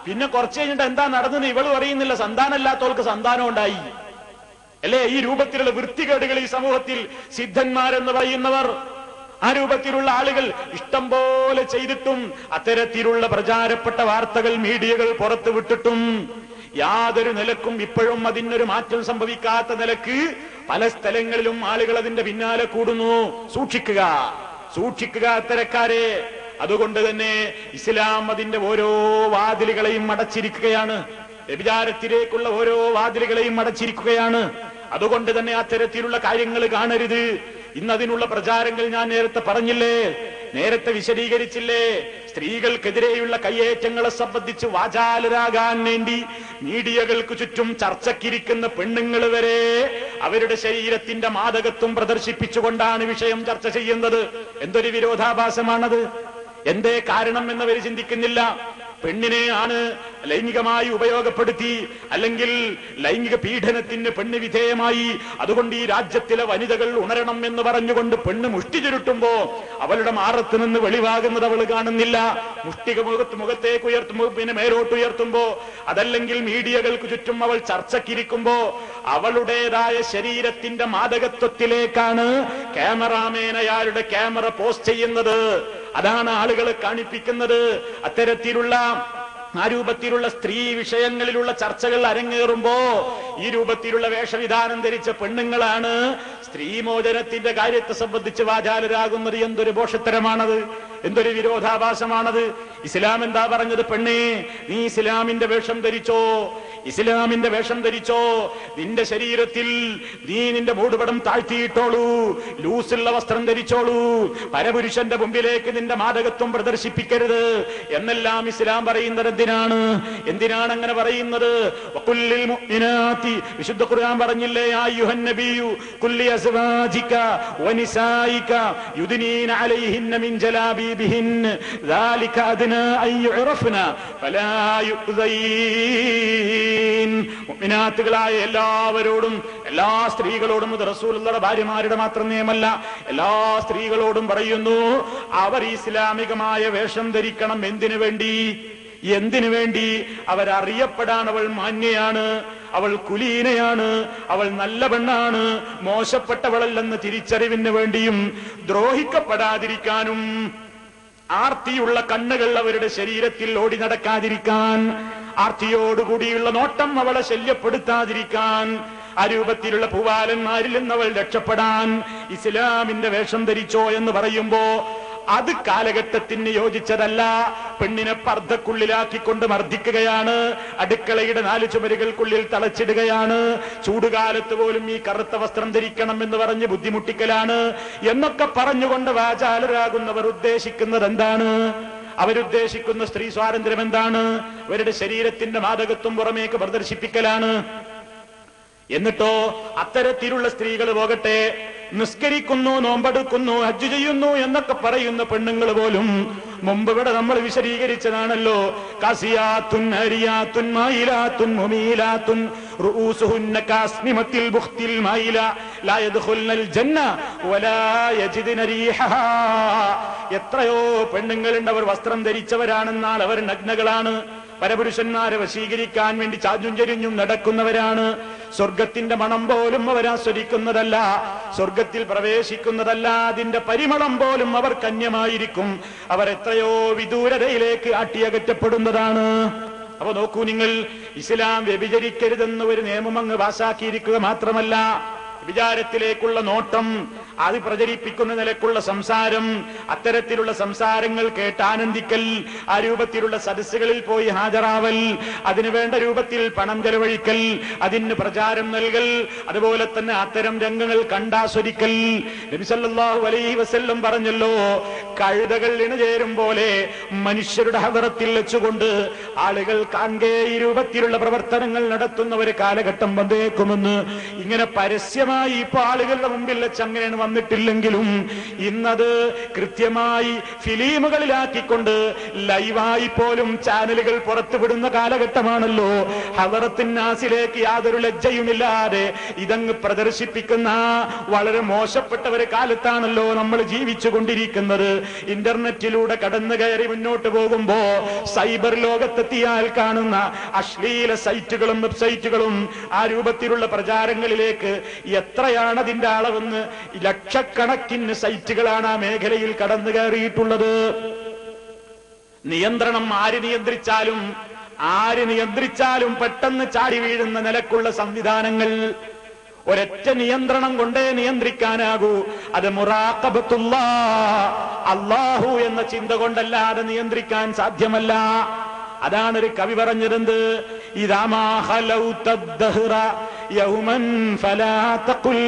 പിന്നെ കുറച്ച് കഴിഞ്ഞിട്ട് എന്താ നടന്നത് ഇവളും അറിയുന്നില്ല. സന്താനമില്ലാത്തവർക്ക് സന്താനം ഉണ്ടായി അല്ലേ? ഈ രൂപത്തിലുള്ള വൃത്തികേടുകൾ ഈ സമൂഹത്തിൽ സിദ്ധന്മാരെന്ന് പറയുന്നവർ, ആ രൂപത്തിലുള്ള ആളുകൾ ഇഷ്ടം പോലെ ചെയ്തിട്ടും, അത്തരത്തിലുള്ള പ്രചാരപ്പെട്ട വാർത്തകൾ മീഡിയകൾ പുറത്തു വിട്ടിട്ടും യാതൊരു നിലക്കും ഇപ്പോഴും അതിനൊരു മാറ്റം സംഭവിക്കാത്ത നിലക്ക് പല സ്ഥലങ്ങളിലും ആളുകൾ അതിന്റെ പിന്നാലെ കൂടുന്നു. സൂക്ഷിക്കുക, സൂക്ഷിക്കുക അത്തരക്കാരെ. അതുകൊണ്ട് തന്നെ ഇസ്ലാം അതിന്റെ ഓരോ വാതിലുകളെയും അടച്ചിരിക്കുകയാണ്. വ്യഭിചാരത്തിലേക്കുള്ള ഓരോ വാതിലുകളെയും അടച്ചിരിക്കുകയാണ്. അതുകൊണ്ട് തന്നെ അത്തരത്തിലുള്ള കാര്യങ്ങൾ കാണരുത്. ഇന്നതിനുള്ള പ്രചാരങ്ങൾ ഞാൻ നേരത്തെ പറഞ്ഞില്ലേ, നേരത്തെ വിശദീകരിച്ചില്ലേ? സ്ത്രീകൾക്കെതിരെയുള്ള കയ്യേറ്റങ്ങളെ സംബന്ധിച്ച് വാചാലരാകാൻ വേണ്ടി മീഡിയകൾക്ക് ചുറ്റും ചർച്ചക്കിരിക്കുന്ന പെണ്ണുങ്ങൾ വരെ അവരുടെ ശരീരത്തിന്റെ മാദകത്വം പ്രദർശിപ്പിച്ചുകൊണ്ടാണ് വിഷയം ചർച്ച ചെയ്യുന്നത്. എന്തൊരു വിരോധാഭാസമാണത്! എന്തേ കാരണം എന്നവർ ചിന്തിക്കുന്നില്ല. പെണ്ണിനെ ആണ് ലൈംഗികമായി ഉപയോഗപ്പെടുത്തി, അല്ലെങ്കിൽ ലൈംഗിക പീഡനത്തിന് പെണ്ണ് വിധേയമായി, അതുകൊണ്ട് ഈ രാജ്യത്തിലെ വനിതകൾ ഉണരണം എന്ന് പറഞ്ഞുകൊണ്ട് പെണ്ണ് മുഷ്ടി ചുരുട്ടുമ്പോ അവളുടെ മാറത്ത് നിന്ന് വെളിവാകുന്നത് അവൾ കാണുന്നില്ല. മുഷ്ടിക മുഖത്തേക്ക് ഉയർത്തുമ്പോ, പിന്നെ മേലോട്ടുയർത്തുമ്പോ, അതല്ലെങ്കിൽ മീഡിയകൾക്ക് ചുറ്റും അവൾ ചർച്ചക്കിരിക്കുമ്പോ അവളുടേതായ ശരീരത്തിന്റെ മാദകത്വത്തിലേക്കാണ് ക്യാമറാമേൻ അയാളുടെ ക്യാമറ പോസ്റ്റ് ചെയ്യുന്നത്. അതാണ് ആളുകളെ കാണിപ്പിക്കുന്നത്. അത്തരത്തിലുള്ള ആ രൂപത്തിലുള്ള സ്ത്രീ വിഷയങ്ങളിലുള്ള ചർച്ചകൾ അരങ്ങേറുമ്പോ ഈ രൂപത്തിലുള്ള വേഷവിധാനം ധരിച്ച പെണ്ണുങ്ങളാണ് സ്ത്രീമോചനത്തിന്റെ കാര്യത്തെ സംബന്ധിച്ച് വാചാലരാകുന്നത്. എന്തൊരു ഭോഷത്തരമാണത്, എന്തൊരു വിരോധാഭാസമാണത്. ഇസ്ലാം എന്താ പറഞ്ഞത്? പെണ്ണേ, നീ ഇസ്ലാമിന്റെ വേഷം ധരിച്ചോ, ഇസ്ലാമിന്റെ വേഷം ധരിച്ചോ. നിന്റെ ശരീരത്തിൽ നീ നിന്റെ മൂടുപടം താഴ്ത്തിയിട്ടോളൂ, ലൂസുള്ള വസ്ത്രം ധരിച്ചോളൂ, പരപുരുഷന്റെ മുമ്പിലേക്ക് നിന്റെ മാദകത്വം പ്രദർശിപ്പിക്കരുത് എന്നെല്ലാം ഇസ്ലാം പറയുന്നത് എന്തിനാണ് അങ്ങനെ പറയുന്നത്? വഖുല്ലിൽ മുഅ്മിനാതി, വിശുദ്ധ ഖുർആൻ പറഞ്ഞില്ലേ, യാ അയ്യുഹൻ നബിയു ഖുല്ലി അസ്വാജിക വനിസായിക യുദ്നീന അലൈഹിന്ന മിൻ ജലാബീബിഹിൻ ദാലിക അദ്നാ അൻ യുഅറഫ്ന ഫലാ യുഅ്ദീൻ. മുഅ്മിനാത്തുകളായ എല്ലാവരോടും, എല്ലാ സ്ത്രീകളോടും, ഇത് റസൂലുള്ളാഹിയുടെ ഭാര്യമാരുടെ മാത്രം നിയമമല്ല, എല്ലാ സ്ത്രീകളോടും പറയുന്നു, അവർ ഇസ്ലാമികമായ വേഷം ധരിക്കണം. എന്തിനു വേണ്ടി? അവരറിയപ്പെടാൻ അവൾ മാന്യയാണ്, അവൾ കുലീനയാണ്, അവൾ നല്ല പെണ്ണാണ്, മോശപ്പെട്ടവളല്ലെന്ന് തിരിച്ചറിവിന് വേണ്ടിയും ദ്രോഹിക്കപ്പെടാതിരിക്കാനും ആർത്തിയുള്ള കണ്ണുകൾ അവരുടെ ശരീരത്തിൽ ഓടി നടക്കാതിരിക്കാൻ, ആർത്തിയോടുകൂടിയുള്ള നോട്ടം അവളെ ശല്യപ്പെടുത്താതിരിക്കാൻ, ആ രൂപത്തിലുള്ള പൂവാലന്മാരിൽ നിന്ന് അവൾ രക്ഷപ്പെടാൻ ഇസ്ലാമിന്റെ വേഷം ധരിച്ചോ എന്ന് പറയുമ്പോ അത് കാലഘട്ടത്തിന് യോജിച്ചതല്ല. പെണ്ണിനെ പർദ്ദക്കുള്ളിലാക്കിക്കൊണ്ട് മർദ്ദിക്കുകയാണ്, അടുക്കളയുടെ 4 ചുമരുകൾക്കുള്ളിൽ തളച്ചിടുകയാണ്, ചൂടുകാലത്ത് പോലും ഈ കറുത്ത വസ്ത്രം ധരിക്കണം എന്ന് പറഞ്ഞ് ബുദ്ധിമുട്ടിക്കലാണ് എന്നൊക്കെ പറഞ്ഞുകൊണ്ട് വാചാലരാകുന്നവർ ഉദ്ദേശിക്കുന്നത് എന്താണ്? അവരുദ്ദേശിക്കുന്ന സ്ത്രീ സ്വാതന്ത്ര്യം എന്താണ്? അവരുടെ ശരീരത്തിന്റെ മാദകത്വം പുറമേക്ക് പ്രദർശിപ്പിക്കലാണ്. എന്നിട്ടോ അത്തരത്തിലുള്ള സ്ത്രീകൾ പോകട്ടെ, നിസ്കരിക്കുന്നു, നോമ്പെടുക്കുന്നു, ഹജ്ജ് ചെയ്യുന്നു എന്നൊക്കെ പറയുന്ന പെണ്ണുങ്ങൾ പോലും മുമ്പ് ഇവിടെ നമ്മൾ വിശദീകരിച്ചതാണല്ലോ. കാസിയാത്തുൻ അരിയാത്തുൻ മായിലാത്തുൻ മുമീലാത്തുൻ റൂസുഹുന്ന കാസ്നിമത്തിൽ ബുഖ്തിൽ മായില ലാ യദ്ഖുൽനൽ ജന്ന വലാ യജിദ്ന റീഹഹാ. എത്രയോ പെണ്ണുങ്ങളുണ്ട്, അവർ വസ്ത്രം ധരിച്ചവരാണെന്നാൽ അവർ നഗ്നകളാണ്, പരപുരുഷന്മാരെ വശീകരിക്കാൻ വേണ്ടി ചാഞ്ഞും ചെരിഞ്ഞും നടക്കുന്നവരാണ്. സ്വർഗത്തിന്റെ മണം പോലും അവർ ആസ്വദിക്കുന്നതല്ല, സ്വർഗത്തിൽ പ്രവേശിക്കുന്നതല്ല, അതിന്റെ പരിമളം പോലും അവർ കന്യമായിരിക്കും. അവർ എത്രയോ വിദൂരതയിലേക്ക് ആട്ടിയകറ്റപ്പെടുന്നതാണ്. അപ്പൊ നോക്കൂ നിങ്ങൾ, ഇസ്ലാം വ്യഭിചരിക്കരുതെന്ന് ഒരു നിയമം അങ്ങ് പാസാക്കിയിരിക്കുക മാത്രമല്ല, വിചാരത്തിലേക്കുള്ള നോട്ടം, അത് പ്രചരിപ്പിക്കുന്ന നിലക്കുള്ള സംസാരം, അത്തരത്തിലുള്ള സംസാരങ്ങൾ കേട്ട് ആനന്ദിക്കൽ, ആ രൂപത്തിലുള്ള സദസ്സുകളിൽ പോയി ഹാജരാവൽ, അതിനു വേണ്ട രൂപത്തിൽ പണം ചെലവഴിക്കൽ, അതിന് പ്രചാരം നൽകൽ, അതുപോലെ തന്നെ അത്തരം രംഗങ്ങൾ കണ്ടാസ്വദിക്കൽ. നബി സല്ലല്ലാഹു അലൈഹി വസല്ലം പറഞ്ഞല്ലോ, കഴുതകൾ ഇണചേരും പോലെ മനുഷ്യരുടെ ഹദറത്തിൽ വെച്ചുകൊണ്ട് ആളുകൾ കാണേ ഈ രൂപത്തിലുള്ള പ്രവർത്തനങ്ങൾ നടത്തുന്ന ഒരു കാലഘട്ടം വന്നേക്കുമെന്ന്. ഇങ്ങനെ പരസ്യമായി ഇപ്പൊ ആളുകളുടെ മുമ്പിൽ വെച്ച് അങ്ങനെയാണ് വന്നിട്ടില്ലെങ്കിലും ഇന്നത് കൃത്യമായി ഫിലിമുകളിലാക്കിക്കൊണ്ട് ലൈവായി പോലും ചാനലുകൾ പുറത്തുവിടുന്ന കാലഘട്ടമാണല്ലോ. ഹദറത്തിൻ നാസിലേക്ക് യാതൊരു ലജ്ജയുമില്ലാതെ ഇതങ്ങ് പ്രദർശിപ്പിക്കുന്ന വളരെ മോശപ്പെട്ട ഒരു കാലത്താണല്ലോ നമ്മൾ ജീവിച്ചു കൊണ്ടിരിക്കുന്നത്. ഇന്റർനെറ്റിലൂടെ കടന്നു കയറി മുന്നോട്ട് പോകുമ്പോ സൈബർ ലോകത്തെത്തിയാൽ കാണുന്ന അശ്ലീല സൈറ്റുകളും വെബ്സൈറ്റുകളും ആ രൂപത്തിലുള്ള പ്രചാരങ്ങളിലേക്ക് എത്രയാണ് അതിന്റെ അളവെന്ന് ലക്ഷക്കണക്കിന് സൈറ്റുകളാണ് ആ മേഖലയിൽ കടന്നു കയറിയിട്ടുള്ളത്. നിയന്ത്രണം ആര് നിയന്ത്രിച്ചാലും പെട്ടെന്ന് ചാടി വീഴുന്ന നിലക്കുള്ള സംവിധാനങ്ങൾ. ഒരൊറ്റ നിയന്ത്രണം കൊണ്ടേ നിയന്ത്രിക്കാനാകൂ. അത് മുറാഖബത്തുല്ലാഹ്, അല്ലാഹു എന്ന ചിന്ത കൊണ്ടല്ലാതെ നിയന്ത്രിക്കാൻ സാധ്യമല്ല. അതാണ് ഒരു കവി പറഞ്ഞത്, ഇദാ മാ ഖലൗതദ്ദഹ്റ യൗമൻ ഫലാ തഖുൽ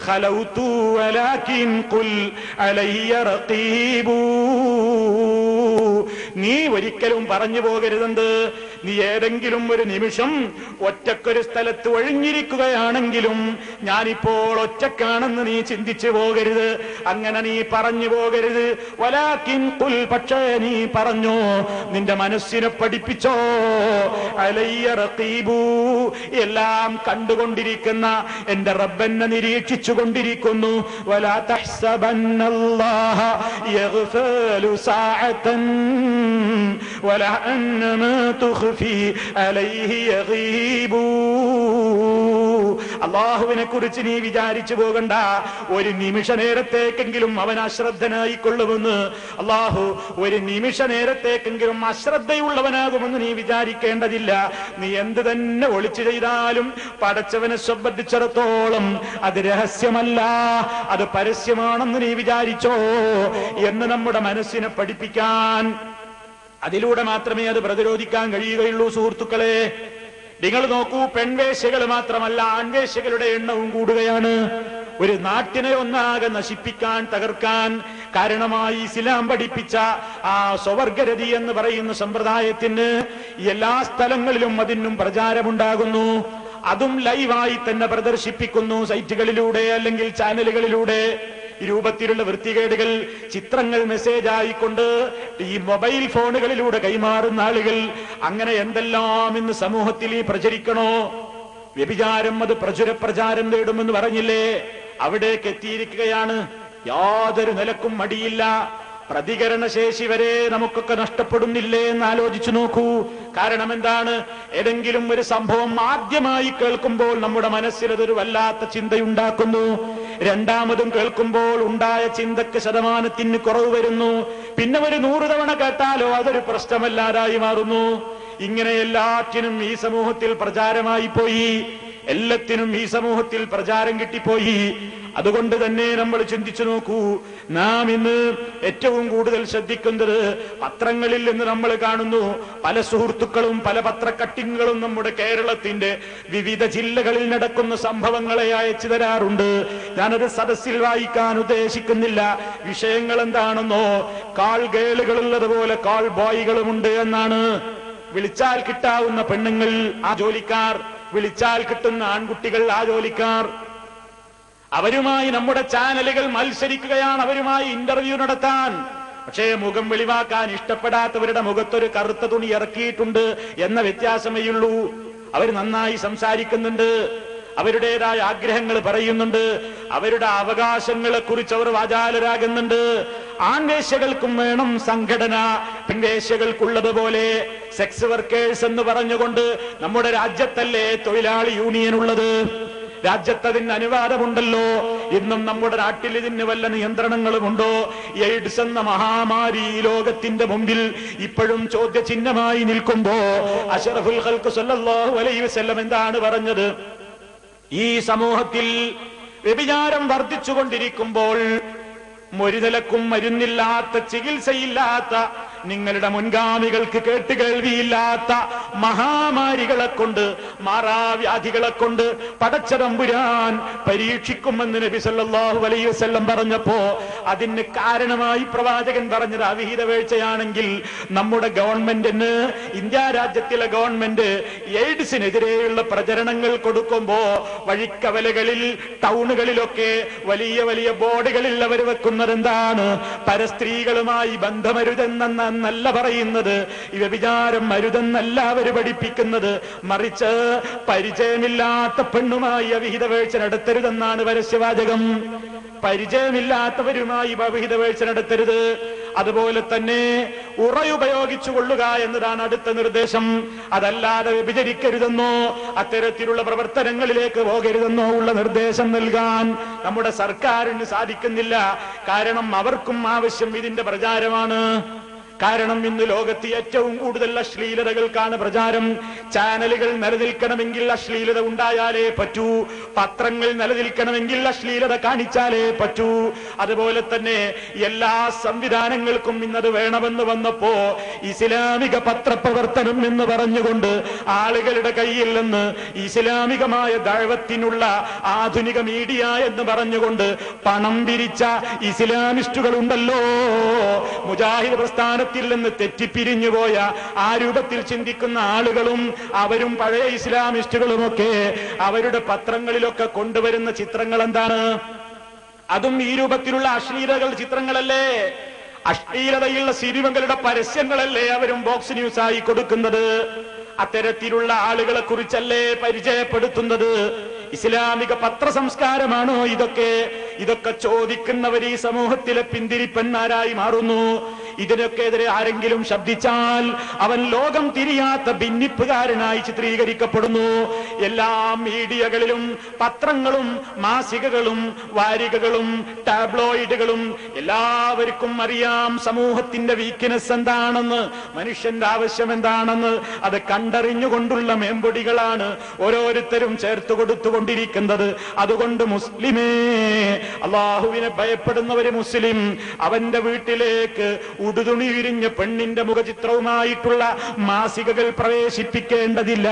ഖലൗതു വലാകിൻ ഖുൽ അലയ്യ റഖീബു. നീ ഒരിക്കലും പറഞ്ഞു പോകരുതെന്ത്, നീ ഏതെങ്കിലും ഒരു നിമിഷം ഒറ്റക്കൊരു സ്ഥലത്ത് ഒഴിഞ്ഞിരിക്കുകയാണെങ്കിലും ഞാനിപ്പോൾ ഒറ്റക്കാണെന്ന് നീ ചിന്തിച്ചു പോകരുത്, അങ്ങനെ നീ പറഞ്ഞു പോകരുത്. വലാകിൻ ഖുൽ, പക്ഷേ നീ പറഞ്ഞോ, നിന്റെ മനസ്സിനെ പഠിപ്പിച്ചോ, അലയ്യ റഖീബു, എല്ലാം കണ്ടുകൊണ്ടിരിക്കുന്ന എന്റെ റബ്ബെന്നെ നിരീക്ഷിച്ചു കൊണ്ടിരിക്കുന്നു. വലാ തഹ്സബന്നല്ലാഹ യഗ്ഫലു സാഅതൻ വലാ അന്നമാ തുഖ്ഫി അലൈഹി യഗീബു. അള്ളാഹുവിനെ കുറിച്ച് നീ വിചാരിച്ചു പോകണ്ട. ഒരു നിമിഷ നേരത്തേക്കെങ്കിലും അവൻ അശ്രദ്ധനായിക്കൊള്ളുമെന്ന് അള്ളാഹു ഒരു നിമിഷ നേരത്തേക്കെങ്കിലും അശ്രദ്ധയുള്ളവനാകുമെന്ന് നീ വിചാരിക്കേണ്ടതില്ല. നീ എന്ത് തന്നെ ഒളിച്ചു ചെയ്താലും പടച്ചവനെ സംബന്ധിച്ചിടത്തോളം അത് രഹസ്യമല്ല, അത് പരസ്യമാണെന്ന് നീ വിചാരിച്ചോ എന്ന് നമ്മുടെ മനസ്സിനെ പഠിപ്പിക്കാൻ, അതിലൂടെ മാത്രമേ അത് പ്രതിരോധിക്കാൻ കഴിയുകയുള്ളൂ. സുഹൃത്തുക്കളെ, നിങ്ങൾ നോക്കൂ, പെൺവേശ്യകൾ മാത്രമല്ല ആൺവേശ്യകളുടെ എണ്ണവും കൂടുകയാണ്. ഒരു നാട്ടിനെ ഒന്നാകെ നശിപ്പിക്കാൻ, തകർക്കാൻ കാരണമായി ഇസ്ലാം പഠിപ്പിച്ച ആ സ്വവർഗരതി എന്ന് പറയുന്ന സമ്പ്രദായത്തിന് എല്ലാ സ്ഥലങ്ങളിലും അതിനും പ്രചാരമുണ്ടാകുന്നു. അതും ലൈവായി തന്നെ പ്രദർശിപ്പിക്കുന്നു, സൈറ്റുകളിലൂടെ അല്ലെങ്കിൽ ചാനലുകളിലൂടെ. ഈ രൂപത്തിലുള്ള വൃത്തികേടുകൾ ചിത്രങ്ങൾ മെസ്സേജ് ആയിക്കൊണ്ട് ഈ മൊബൈൽ ഫോണുകളിലൂടെ കൈമാറുന്ന ആളുകൾ അങ്ങനെ എന്തെല്ലാം ഇന്ന് സമൂഹത്തിൽ പ്രചരിക്കണോ. വ്യഭിചാരം അത് പ്രചാരം നേടുമെന്ന് പറഞ്ഞില്ലേ, അവിടേക്ക് എത്തിയിരിക്കുകയാണ്. യാതൊരു നിലക്കും മടിയില്ല. പ്രതികരണശേഷി വരെ നമുക്കൊക്കെ നഷ്ടപ്പെടുന്നില്ലേ എന്ന് ആലോചിച്ചു നോക്കൂ. കാരണം എന്താണ്? ഏതെങ്കിലും ഒരു സംഭവം ആദ്യമായി കേൾക്കുമ്പോൾ നമ്മുടെ മനസ്സിൽ അതൊരു വല്ലാത്ത ചിന്തയുണ്ടാക്കുന്നു. രണ്ടാമതും കേൾക്കുമ്പോൾ ഉണ്ടായ ചിന്തക്ക് ശതമാനത്തിന് കുറവ് വരുന്നു. പിന്നെ ഒരു 100 തവണ കേട്ടാലോ അതൊരു പ്രശ്നമല്ലാതായി മാറുന്നു. ഇങ്ങനെ എല്ലാറ്റിനും ഈ സമൂഹത്തിൽ പ്രചാരമായി പോയി, എല്ലാത്തിനും ഈ സമൂഹത്തിൽ പ്രചാരം കിട്ടിപ്പോയി. അതുകൊണ്ട് തന്നെ നമ്മൾ ചിന്തിച്ചു നോക്കൂ, നാം ഇന്ന് ഏറ്റവും കൂടുതൽ ശ്രദ്ധിക്കുന്നത് പത്രങ്ങളിൽ നിന്ന് നമ്മൾ കാണുന്നു. പല സുഹൃത്തുക്കളും പല പത്രക്കട്ടിങ്ങുകളും നമ്മുടെ കേരളത്തിന്റെ വിവിധ ജില്ലകളിൽ നടക്കുന്ന സംഭവങ്ങളെ അയച്ചു തരാറുണ്ട്. ഞാനത് സദസ്സിൽ വായിക്കാൻ ഉദ്ദേശിക്കുന്നില്ല. വിഷയങ്ങൾ എന്താണെന്നോ, കാൾ ഗേളുകളുള്ളതുപോലെ കാൾ ബോയ്കളുമുണ്ട് എന്നാണ്. വിളിച്ചാൽ കിട്ടാവുന്ന പെണ്ണുങ്ങൾ ആ ജോലിക്കാർ, വിളിച്ചാൽ കിട്ടുന്ന ആൺകുട്ടികൾ ആ ജോലിക്കാർ. അവരുമായി നമ്മുടെ ചാനലുകൾ മത്സരിക്കുകയാണ്, അവരുമായി ഇന്റർവ്യൂ നടത്താൻ. പക്ഷേ മുഖം വെളിവാക്കാൻ ഇഷ്ടപ്പെടാത്തവരുടെ മുഖത്തൊരു കറുത്ത തുണി ഇറക്കിയിട്ടുണ്ട് എന്ന വ്യത്യാസമേയുള്ളൂ. അവർ നന്നായി സംസാരിക്കുന്നുണ്ട്, അവരുടേതായ ആഗ്രഹങ്ങൾ പറയുന്നുണ്ട്, അവരുടെ അവകാശങ്ങളെ കുറിച്ച് അവർ വാചാലരാകുന്നുണ്ട്. ആൺവേശ്യകൾക്കും വേണം സംഘടന, പെൺവേശ്യകൾക്കുള്ളതുപോലെ സെക്സ് വർക്കേഴ്സ് എന്ന് പറഞ്ഞുകൊണ്ട് നമ്മുടെ രാജ്യത്തല്ലേ തൊഴിലാളി യൂണിയൻ ഉള്ളത്? രാജ്യത്തതിന് അനുവാദമുണ്ടല്ലോ. ഇന്നും നമ്മുടെ നാട്ടിൽ ഇതിന് വല്ല നിയന്ത്രണങ്ങളുമുണ്ടോ? എയ്ഡ്സ് എന്ന മഹാമാരി ഈ ലോകത്തിന്റെ മുമ്പിൽ ഇപ്പോഴും ചോദ്യചിഹ്നമായി നിൽക്കുമ്പോ അഷ്റഫുൽ ഖൽഖ് സല്ലല്ലാഹു അലൈഹി വസല്ലം എന്താണ് പറഞ്ഞത്? ഈ സമൂഹത്തിൽ വ്യഭിചാരം വർദ്ധിച്ചുകൊണ്ടിരിക്കുമ്പോൾ ഒരു മരുന്നില്ലാത്ത, ചികിത്സയില്ലാത്ത, നിങ്ങളുടെ മുൻഗാമികൾക്ക് കേട്ടുകേൾവിയില്ലാത്ത മഹാമാരികളെ കൊണ്ട്, മാറാവ്യാധികളെ കൊണ്ട് പടച്ചതമ്പുരാൻ പരീക്ഷിക്കുമെന്ന് നബി സല്ലല്ലാഹു അലൈഹി വസല്ലം പറഞ്ഞപ്പോ അതിന് കാരണമായി പ്രവാചകൻ പറഞ്ഞത് അവിഹിത വീഴ്ചയാണെങ്കിൽ നമ്മുടെ ഗവൺമെന്റിന്, ഇന്ത്യ രാജ്യത്തിലെ ഗവൺമെന്റ് എയ്ഡ്സിനെതിരെയുള്ള പ്രചരണങ്ങൾ കൊടുക്കുമ്പോ വഴിക്കവലകളിൽ, ടൗണുകളിലൊക്കെ വലിയ വലിയ ബോർഡുകളിൽ അവർ വെക്കുന്നതെന്താണ്? പരസ്ത്രീകളുമായി ബന്ധമരുതെന്നല്ല പറയുന്നത്, ഈ വ്യഭിചാരം മരുതെന്നല്ല അവര് പഠിപ്പിക്കുന്നത്. മറിച്ച് പരിചയമില്ലാത്ത പെണ്ണുമായി അവിഹിത വീഴ്ച നടത്തരുതെന്നാണ് പരസ്യവാചകം. പരിചയമില്ലാത്തവരുമായി അവിഹിത വീഴ്ച നടത്തരുത്. അതുപോലെ തന്നെ ഉറയുപയോഗിച്ചു കൊള്ളുക എന്നതാണ് അടുത്ത നിർദ്ദേശം. അതല്ലാതെ വ്യഭിചരിക്കരുതെന്നോ അത്തരത്തിലുള്ള പ്രവർത്തനങ്ങളിലേക്ക് പോകരുതെന്നോ ഉള്ള നിർദ്ദേശം നൽകാൻ നമ്മുടെ സർക്കാരിന് സാധിക്കുന്നില്ല. കാരണം അവർക്കും ആവശ്യം ഇതിന്റെ പ്രചാരമാണ്. കാരണം ഇന്ന് ലോകത്ത് ഏറ്റവും കൂടുതൽ അശ്ലീലതകൾക്കാണ് പ്രചാരം. ചാനലുകൾ നിലനിൽക്കണമെങ്കിൽ അശ്ലീലത ഉണ്ടായാലേ പറ്റൂ, പത്രങ്ങൾ നിലനിൽക്കണമെങ്കിൽ അശ്ലീലത കാണിച്ചാലേ പറ്റൂ. അതുപോലെ തന്നെ എല്ലാ സംവിധാനങ്ങൾക്കും ഇന്നത് വേണമെന്ന് വന്നപ്പോ ഇസ്ലാമിക പത്രപ്രവർത്തനം എന്ന് പറഞ്ഞുകൊണ്ട് ആളുകളുടെ കയ്യിൽ നിന്ന് ഇസ്ലാമികമായ ദഅവത്തിനുള്ള ആധുനിക മീഡിയ എന്ന് പറഞ്ഞുകൊണ്ട് പണം പിരിച്ച ഇസ്ലാമിസ്റ്റുകൾ ഉണ്ടല്ലോ, മുജാഹിദ് പ്രസ്ഥാന നിന്ന് തെറ്റിപ്പിരിഞ്ഞുപോയ ആ രൂപത്തിൽ ചിന്തിക്കുന്ന ആളുകളും അവരും പഴയ ഇസ്ലാമിസ്റ്റുകളുമൊക്കെ അവരുടെ പത്രങ്ങളിലൊക്കെ കൊണ്ടുവരുന്ന ചിത്രങ്ങൾ എന്താണ്? അതും ഈ രൂപത്തിലുള്ള അശ്ലീലതകൾ ചിത്രങ്ങളല്ലേ? അശ്ലീലതയുള്ള സിനിമകളുടെ പരസ്യങ്ങളല്ലേ അവരും ബോക്സ് ന്യൂസായി കൊടുക്കുന്നത്? അത്തരത്തിലുള്ള ആളുകളെ കുറിച്ചല്ലേ പരിചയപ്പെടുത്തുന്നത്? ഇസ്ലാമിക പത്രസംസ്കാരമാണോ ഇതൊക്കെ? ഇതൊക്കെ ചോദിക്കുന്നവർ ഈ സമൂഹത്തിലെ പിന്തിരിപ്പന്മാരായി മാറുന്നു. ഇതിനൊക്കെതിരെ ആരെങ്കിലും ശബ്ദിച്ചാൽ അവൻ ലോകം തിരിയാത്ത ഭിന്നിപ്പുകാരനായി ചിത്രീകരിക്കപ്പെടുന്നു. എല്ലാ മീഡിയകളിലും പത്രങ്ങളും മാസികകളും വാരികകളും ടാബ്ലോയിഡുകളും എല്ലാവർക്കും അറിയാം സമൂഹത്തിന്റെ വീക്ക്നെസ് എന്താണെന്ന്, മനുഷ്യന്റെ ആവശ്യം എന്താണെന്ന്. അത് കണ്ടറിഞ്ഞുകൊണ്ടുള്ള മേമ്പൊടികളാണ് ഓരോരുത്തരും ചേർത്ത് കൊടുത്തുകൊണ്ടിരിക്കുന്നത്. അതുകൊണ്ട് മുസ്ലിമേ, അള്ളാഹുവിനെ ഭയപ്പെടുന്നവര് മുസ്ലിം അവന്റെ വീട്ടിലേക്ക് ഉടുതുണി വിരിഞ്ഞ പെണ്ണിന്റെ മുഖചിത്രവുമായിട്ടുള്ള മാസികകൾ പ്രവേശിപ്പിക്കേണ്ടതില്ല.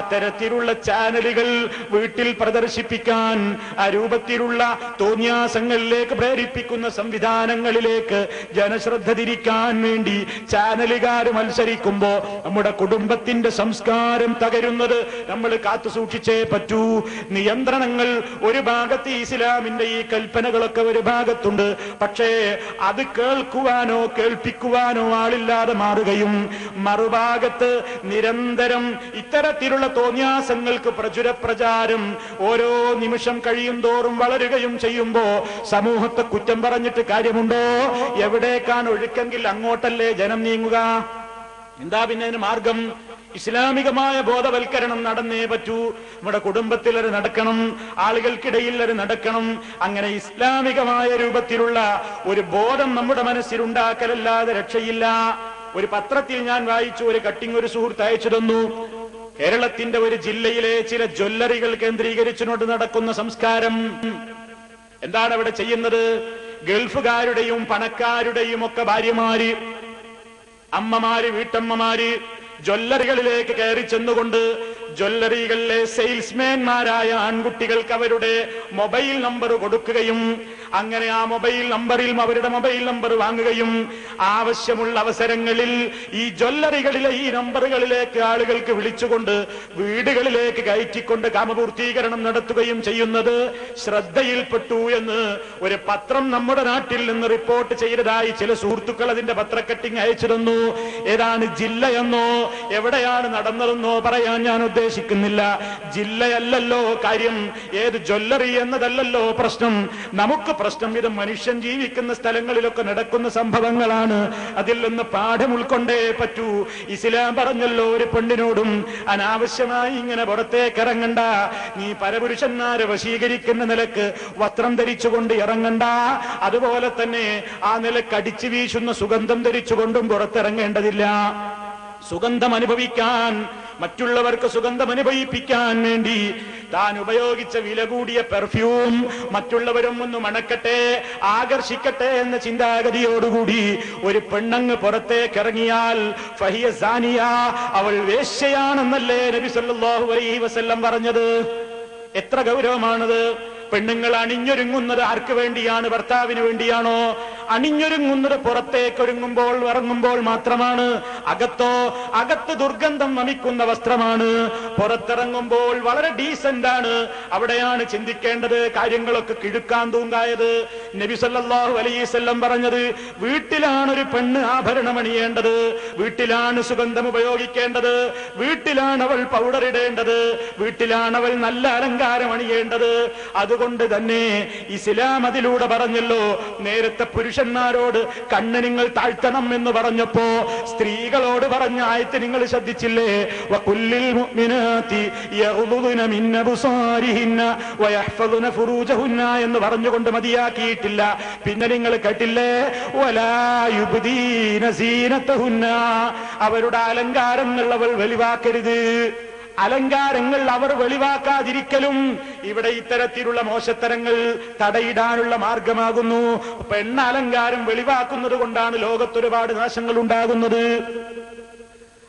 അത്തരത്തിലുള്ള ചാനലുകൾ വീട്ടിൽ പ്രദർശിപ്പിക്കാൻ, ആ രൂപത്തിലുള്ള തോന്നിയാസങ്ങളിലേക്ക് പ്രേരിപ്പിക്കുന്ന സംവിധാനങ്ങളിലേക്ക് ജനശ്രദ്ധ തിരിക്കാൻ വേണ്ടി ചാനലുകാർ മത്സരിക്കുമ്പോ നമ്മുടെ കുടുംബത്തിന്റെ സംസ്കാരം തകരുന്നത് നമ്മൾ കാത്തു സൂക്ഷിച്ചേ പറ്റൂ. നിയന്ത്രണങ്ങൾ ഒരു ഭാഗത്ത്, ഇസ്ലാമിന്റെ ഈ കൽപ്പനകളൊക്കെ ഒരു ഭാഗത്തുണ്ട്. പക്ഷേ അത് കേൾക്കുവാനോ കേൾപ്പിക്കുവാനോ ആളില്ലാതെ മാറുകയും മറുഭാഗത്ത് നിരന്തരം ഇത്തരത്തിലുള്ള തോന്നിയാസങ്ങൾക്ക് പ്രചുരപ്രചാരം ഓരോ നിമിഷം കഴിയും തോറും വളരുകയും ചെയ്യുമ്പോ സമൂഹത്തെ കുറ്റം പറഞ്ഞിട്ട് കാര്യമുണ്ടോ? എവിടേക്കാണ് ഒഴുക്കെങ്കിൽ അങ്ങോട്ടല്ലേ ജനം നീങ്ങുക. എന്താ പിന്നെ അതിന് മാർഗം? ഇസ്ലാമികമായ ബോധവൽക്കരണം നടന്നേ പറ്റൂ. നമ്മുടെ കുടുംബത്തിൽ അത് നടക്കണം, ആളുകൾക്കിടയിൽ അത് നടക്കണം. അങ്ങനെ ഇസ്ലാമികമായ രൂപത്തിലുള്ള ഒരു ബോധം നമ്മുടെ മനസ്സിലുണ്ടാക്കലല്ലാതെ രക്ഷയില്ല. ഒരു പത്രത്തിൽ ഞാൻ വായിച്ചു, ഒരു കട്ടിങ് ഒരു സുഹൃത്ത് അയച്ചു തന്നു. കേരളത്തിന്റെ ഒരു ജില്ലയിലെ ചില ജ്വല്ലറികൾ കേന്ദ്രീകരിച്ചുകൊണ്ട് നടക്കുന്ന സംസ്കാരം. എന്താണ് അവിടെ ചെയ്യുന്നത്? ഗൾഫുകാരുടെയും പണക്കാരുടെയും ഒക്കെ ഭാര്യമാര്, അമ്മമാര്, വീട്ടമ്മമാര് ജ്വല്ലറികളിലേക്ക് കയറി ചെന്നുകൊണ്ട് ജ്വല്ലറികളിലെ സെയിൽസ്മാൻമാരായ ആൺകുട്ടികൾക്ക് അവരുടെ മൊബൈൽ നമ്പർ കൊടുക്കുകയും അങ്ങനെ ആ മൊബൈൽ നമ്പറിൽ അവരുടെ മൊബൈൽ നമ്പർ വാങ്ങുകയും ആവശ്യമുള്ള അവസരങ്ങളിൽ ഈ ജ്വല്ലറികളിലെ ഈ നമ്പറുകളിലേക്ക് ആളുകൾക്ക് വിളിച്ചുകൊണ്ട് വീടുകളിലേക്ക് കയറ്റിക്കൊണ്ട് കാമപൂർത്തീകരണം നടത്തുകയും ചെയ്യുന്നത് ശ്രദ്ധയിൽപ്പെട്ടു എന്ന് ഒരു പത്രം നമ്മുടെ നാട്ടിൽ നിന്ന് റിപ്പോർട്ട് ചെയ്തതായി ചില സുഹൃത്തുക്കൾ അതിന്റെ പത്രക്കട്ടിങ് അയച്ചു തന്നു. ഏതാണ് ജില്ലയെന്നോ എവിടെയാണ് നടന്നതെന്നോ പറയാൻ ഞാൻ ഉദ്ദേശിക്കുന്നില്ല. ജില്ലയല്ലല്ലോ കാര്യം, ഏത് ജ്വല്ലറി എന്നതല്ലല്ലോ പ്രശ്നം. നമുക്ക് പ്രശ്നം ഇത് മനുഷ്യൻ ജീവിക്കുന്ന സ്ഥലങ്ങളിലൊക്കെ നടക്കുന്ന സംഭവങ്ങളാണ്. അതിൽ നിന്ന് പാഠം ഉൾക്കൊണ്ടേ പറ്റൂ. ഇസ്ലാം പറഞ്ഞല്ലോ ഒരു പെണ്ണിനോടും അനാവശ്യമായി ഇങ്ങനെ പുറത്തേക്ക് ഇറങ്ങണ്ട, നീ പരപുരുഷന്മാരെ വശീകരിക്കുന്ന നിലക്ക് വസ്ത്രം ധരിച്ചുകൊണ്ട് ഇറങ്ങണ്ട. അതുപോലെ തന്നെ ആ നിലക്ക് അടിച്ചു വീശുന്ന സുഗന്ധം ധരിച്ചുകൊണ്ടും പുറത്തിറങ്ങേണ്ടതില്ല. സുഗന്ധം അനുഭവിക്കാൻ, മറ്റുള്ളവർക്ക് സുഗന്ധം അനുഭവിപ്പിക്കാൻ വേണ്ടി താൻ ഉപയോഗിച്ച വില കൂടിയ പെർഫ്യൂം മറ്റുള്ളവരും ഒന്ന് മണക്കട്ടെ, ആകർഷിക്കട്ടെ എന്ന ചിന്താഗതിയോടുകൂടി ഒരു പെണ്ണങ്ങ് പുറത്തേക്ക് ഇറങ്ങിയാൽ ഫഹിയ സാനിയ, അവൾ വേശ്യയാണെന്നല്ലേ നബി സല്ലല്ലാഹു അലൈഹി വസല്ലം പറഞ്ഞത്. എത്ര ഗൗരവമാണത്! പെണ്ണുങ്ങൾ അണിഞ്ഞൊരുങ്ങുന്നത് ആർക്ക് വേണ്ടിയാണ്? ഭർത്താവിന് വേണ്ടിയാണോ? അണിഞ്ഞൊരുങ്ങുന്നത് പുറത്തേക്കൊരുങ്ങുമ്പോൾ ഇറങ്ങുമ്പോൾ മാത്രമാണ്. അകത്തോ? അകത്ത് ദുർഗന്ധം വമിക്കുന്ന വസ്ത്രമാണ്. പുറത്തിറങ്ങുമ്പോൾ വളരെ ഡീസന്റ് ആണ്. അവിടെയാണ് ചിന്തിക്കേണ്ടത്. കാര്യങ്ങളൊക്കെ കിഴുക്കാൻ തൂങ്കായത്. നബി സല്ലല്ലാഹു അലൈഹി വസല്ലം പറഞ്ഞത് വീട്ടിലാണ് ഒരു പെണ്ണ് ആഭരണം അണിയേണ്ടത്, വീട്ടിലാണ് സുഗന്ധം ഉപയോഗിക്കേണ്ടത്, വീട്ടിലാണ് അവൾ പൗഡർ ഇടേണ്ടത്, വീട്ടിലാണ് അവൾ നല്ല അലങ്കാരം അണിയേണ്ടത്. അതുകൊണ്ട് തന്നെ ഇസ്ലാം അതിലൂടെ പറഞ്ഞല്ലോ, നേരത്തെ പുരുഷന്മാരോട് കണ്ണ് നിങ്ങൾ താഴ്ത്തണം എന്ന് പറഞ്ഞപ്പോ സ്ത്രീകളോട് പറഞ്ഞ ആയത്ത് നിങ്ങൾ ശ്രദ്ധിച്ചില്ലേ? വകുല്ലിൽ മുഅ്മിനാതി യഗ്ളുദുന മിൻ അബ്സാരിഹിന്ന വയഹ്ഫദുന ഫുറൂജഹുന്ന എന്ന് പറഞ്ഞുകൊണ്ട് മതിയാക്കിയിട്ടില്ല. പിന്നെ നിങ്ങൾ കേട്ടില്ലേ? വലാ യുബ്ദീന സീനതഹുന്ന, അവരുടെ അലങ്കാരങ്ങൾ അവൾ വെളിവാക്കരുത്. അലങ്കാരങ്ങൾ അവർ വെളിവാക്കാതിരിക്കലും ഇവിടെ ഇത്തരത്തിലുള്ള മോശത്തരങ്ങൾ തടയിടാനുള്ള മാർഗമാകുന്നു. പെണ്ണ അലങ്കാരം വെളിവാക്കുന്നത് കൊണ്ടാണ് ലോകത്തൊരുപാട് നാശങ്ങൾ ഉണ്ടാകുന്നത്.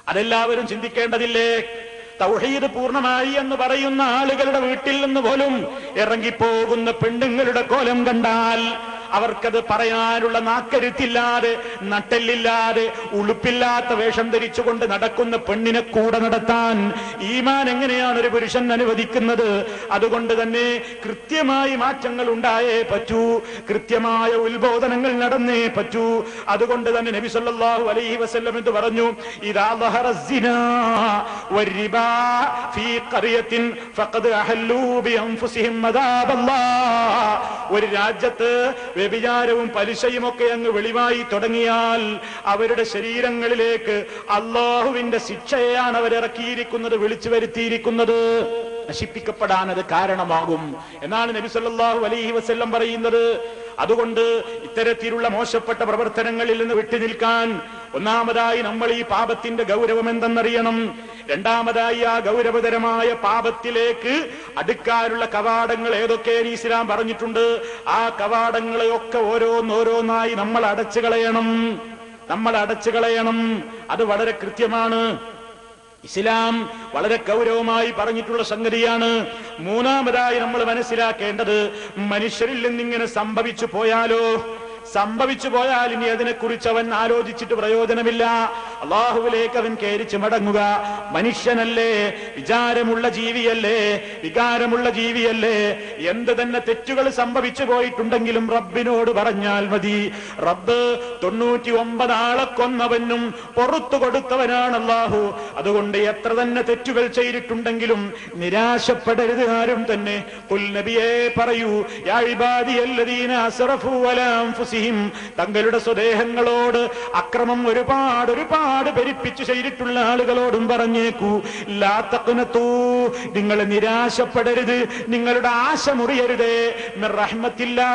അതെല്ലാവരും ചിന്തിക്കേണ്ടതില്ലേ? തൗഹീദ് പൂർണ്ണമായി എന്ന് പറയുന്ന ആളുകളുടെ വീട്ടിൽ നിന്ന് പോലും ഇറങ്ങിപ്പോകുന്ന പെണ്ണുങ്ങളുടെ കോലം കണ്ടാൽ അവർക്കത് പറയാനുള്ള നാക്കരുത്തില്ലാതെ, നട്ടെല്ലില്ലാതെ, ഉളുപ്പില്ലാത്ത വേഷം ധരിച്ചുകൊണ്ട് നടക്കുന്ന പെണ്ണിനെ കൂടെ നടത്താൻ ഈമാൻ എങ്ങനെയാണ് ഒരു പുരുഷൻ അനുവദിക്കുന്നത്? അതുകൊണ്ട് തന്നെ കൃത്യമായി മാറ്റങ്ങൾ ഉണ്ടായേ പറ്റൂ, കൃത്യമായ ഉത്ബോധനങ്ങൾ നടന്നേ പറ്റൂ. അതുകൊണ്ട് തന്നെ നബി സല്ലല്ലാഹു അലൈഹി വസല്ലം എന്ന് പറഞ്ഞു, ഇദാ ളഹറ സിനാ വരിബാ ഫീ ഖറിയത്തിൻ ഫഖദ് അഹല്ലൂ ബിഅൻഫുസിഹിം മദാബല്ലാഹ്. ഒരു രാജ്യത്ത് വ്യഭിചാരവും പലിശയും ഒക്കെ അങ്ങ് വെളിവായി തുടങ്ങിയാൽ അവരുടെ ശരീരങ്ങളിലേക്ക് അള്ളാഹുവിന്റെ ശിക്ഷയാണ് അവരിറക്കിയിരിക്കുന്നത്, വിളിച്ചു വരുത്തിയിരിക്കുന്നത്. നശിപ്പിക്കപ്പെടാൻ അത് കാരണമാകും എന്നാണ് നബി സല്ലല്ലാഹു അലൈഹി വസല്ലം പറയുന്നത്. അതുകൊണ്ട് ഇത്തരത്തിലുള്ള മോശപ്പെട്ട പ്രവർത്തനങ്ങളിൽ നിന്ന് വിട്ടുനിൽക്കാൻ ഒന്നാമതായി നമ്മൾ ഈ പാപത്തിന്റെ ഗൗരവം എന്തെന്നറിയണം. രണ്ടാമതായി ആ ഗൗരവതരമായ പാപത്തിലേക്ക് അടുക്കാനുള്ള കവാടങ്ങൾ ഏതൊക്കെയാണ് ഇസ്ലാം പറഞ്ഞിട്ടുണ്ട്. ആ കവാടങ്ങളെയൊക്കെ ഓരോന്നോരോന്നായി നമ്മൾ അടച്ചു കളയണം. അത് വളരെ കൃത്യമാണ്. ഇസ്ലാം വളരെ ഗൗരവമായി പറഞ്ഞിട്ടുള്ള സംഗതിയാണ്. മൂന്നാമതായി നമ്മൾ മനസ്സിലാക്കേണ്ടത്, മനുഷ്യരിൽ നിന്നിങ്ങനെ സംഭവിച്ചു പോയാൽ ഇനി അതിനെക്കുറിച്ച് അവൻ ആലോചിച്ചിട്ട് പ്രയോജനമില്ല. അള്ളാഹുവിലേക്ക് അവൻ കേരിച്ച് മടങ്ങുക. മനുഷ്യനല്ലേ, വിചാരമുള്ള ജീവിയല്ലേ. എന്ത് തന്നെ തെറ്റുകൾ സംഭവിച്ചു പോയിട്ടുണ്ടെങ്കിലും റബ്ബിനോട് പറഞ്ഞാൽ മതി. റബ്ബ് 99 ആളെ കൊന്നവനും പുറത്തു കൊടുത്തവനാണ് അള്ളാഹു. അതുകൊണ്ട് എത്ര തന്നെ തെറ്റുകൾ ചെയ്തിട്ടുണ്ടെങ്കിലും നിരാശപ്പെടരുത് ആരും തന്നെ. ഖുൽ നബിയേ പറയൂ, യാ ഇബാദിയല്ലദീന അസ്റഫൂ അലാ അൻഫുസിഹിം, തങ്ങളുടെ സ്വദേഹങ്ങളോട് അക്രമം ഒരുപാട് പെരുപ്പിച്ചു ചെയ്തിട്ടുള്ള ആളുകളോടും പറഞ്ഞേക്കൂ, ലാ തഖ്നതൂ, നിങ്ങൾ നിരാശപ്പെടരുത്, നിങ്ങളുടെ ആശ മുറിയരുതേ. മിർ റഹ്മത്തില്ലാ,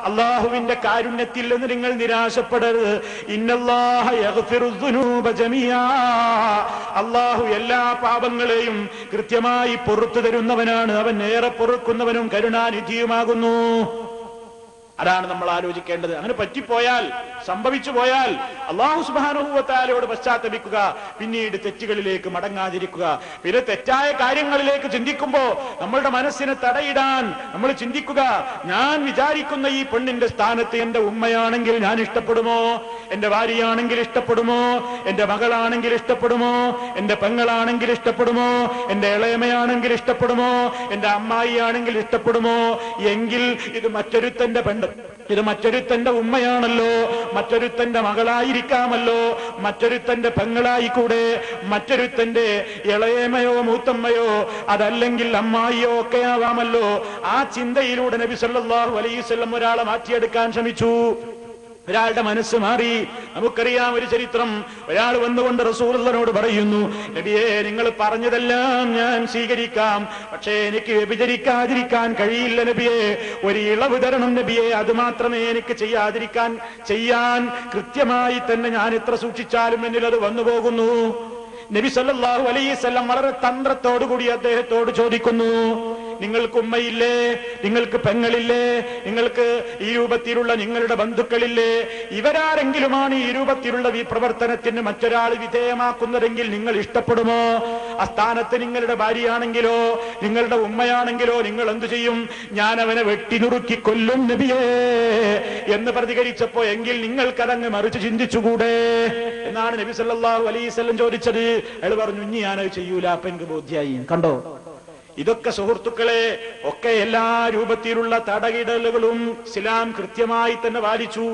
അല്ലാഹുവിന്റെ കാരുണ്യത്തിൽ നിന്ന് നിങ്ങൾ നിരാശപ്പെടരുത്. ഇന്നല്ലാഹ യഗ്ഫിറുദ് ദുനൂബ ജമീആ, അല്ലാഹു എല്ലാ പാപങ്ങളെയും കൃത്യമായി പൊറുത്തു തരുന്നവനാണ്. അവൻ ഏറെ പൊറുക്കുന്നവനും കരുണാനിധിയുമാകുന്നു. അതാണ് നമ്മൾ ആലോചിക്കേണ്ടത്. അങ്ങനെ പറ്റിപ്പോയാൽ, സംഭവിച്ചു പോയാൽ അല്ലാഹു സുബ്ഹാനഹു വ തആലയോട് പശ്ചാത്തപിക്കുക, പിന്നീട് തെറ്റുകളിലേക്ക് മടങ്ങാതിരിക്കുക. പിന്നെ തെറ്റായ കാര്യങ്ങളിലേക്ക് ചിന്തിക്കുമ്പോൾ നമ്മളുടെ മനസ്സിനെ തടയിടാൻ നമ്മൾ ചിന്തിക്കുക, ഞാൻ വിചാരിക്കുന്ന ഈ പെണ്ണിന്റെ സ്ഥാനത്ത് എന്റെ ഉമ്മയാണെങ്കിൽ ഞാൻ ഇഷ്ടപ്പെടുമോ, എന്റെ ഭാര്യയാണെങ്കിൽ ഇഷ്ടപ്പെടുമോ, എന്റെ മകളാണെങ്കിൽ ഇഷ്ടപ്പെടുമോ, എന്റെ പെങ്ങളാണെങ്കിൽ ഇഷ്ടപ്പെടുമോ, എന്റെ ഇളയമയാണെങ്കിൽ ഇഷ്ടപ്പെടുമോ, എന്റെ അമ്മായിയാണെങ്കിൽ ഇഷ്ടപ്പെടുമോ? എങ്കിൽ ഇത് മറ്റൊരുത്തന്റെ പെണ്ണ്, ഇത് മറ്റൊരുത്തന്റെ ഉമ്മയാണല്ലോ, മറ്റൊരുത്തന്റെ മകളായിരിക്കാമല്ലോ, മറ്റൊരുത്തന്റെ പെങ്ങളായിക്കൂടെ, മറ്റൊരുത്തന്റെ ഇളയമയോ മൂത്തമ്മയോ അതല്ലെങ്കിൽ അമ്മായിയോ ഒക്കെ ആവാമല്ലോ. ആ ചിന്തയിലൂടെ നബി സല്ലല്ലാഹു അലൈഹി വസല്ലം ഒരാളെ മാറ്റിയെടുക്കാൻ ശ്രമിച്ചു. ഒരാളുടെ മനസ്സ് മാറി. നമുക്കറിയാം ഒരു ചരിത്രം. ഒരാൾ വന്നുകൊണ്ട് റസൂലുള്ളാഹിനോട് പറയുന്നു, നബിയേ, നിങ്ങൾ പറഞ്ഞതെല്ലാം ഞാൻ സ്വീകരിക്കാം, പക്ഷേ എനിക്ക് വ്യഭിചരിക്കാതിരിക്കാൻ കഴിയില്ല നബിയേ, ഒരു ഇളവ് തരണം നബിയേ, അത് മാത്രമേ എനിക്ക് ചെയ്യാൻ കൃത്യമായി തന്നെ ഞാൻ എത്ര സൂക്ഷിച്ചാലും എന്നിൽ അത് വന്നു പോകുന്നു. നബി സല്ലല്ലാഹു അലൈഹി വസല്ലം വളരെ തന്ത്രത്തോടുകൂടി അദ്ദേഹത്തോട് ചോദിക്കുന്നു, നിങ്ങൾക്ക് ഉമ്മയില്ലേ, നിങ്ങൾക്ക് പെങ്ങളില്ലേ, നിങ്ങൾക്ക് ഈ രൂപത്തിലുള്ള നിങ്ങളുടെ ബന്ധുക്കളില്ലേ, ഇവരാരെങ്കിലുമാണ് ഈ രൂപത്തിലുള്ള ഈ പ്രവർത്തനത്തിന് മറ്റൊരാൾ വിധേയമാക്കുന്നതെങ്കിൽ നിങ്ങൾ ഇഷ്ടപ്പെടുമോ? ആ സ്ഥാനത്ത് നിങ്ങളുടെ ഭാര്യയാണെങ്കിലോ നിങ്ങളുടെ ഉമ്മയാണെങ്കിലോ നിങ്ങൾ എന്തു ചെയ്യും? ഞാൻ അവനെ വെട്ടിനുറുക്കി കൊല്ലും നബിയേ എന്ന് പ്രതികരിച്ചപ്പോ, എങ്കിൽ നിങ്ങൾക്കതങ്ങ് മറിച്ച് ചിന്തിച്ചുകൂടെ എന്നാണ് നബി സല്ലല്ലാഹു അലൈഹി വസല്ലം ചോദിച്ചത്. അയാൾ പറഞ്ഞു, ഇനി ഞാനത് ചെയ്യൂല, അപ്പൊ എനിക്ക് ബോധ്യായി. കണ്ടോ, ഇതൊക്കെ സുഹൃത്തുക്കളെ ഒക്കെ എല്ലാ രൂപത്തിലുള്ള തടയിടലുകളും ഇസ്ലാം കൃത്യമായി തന്നെ പാലിച്ചു.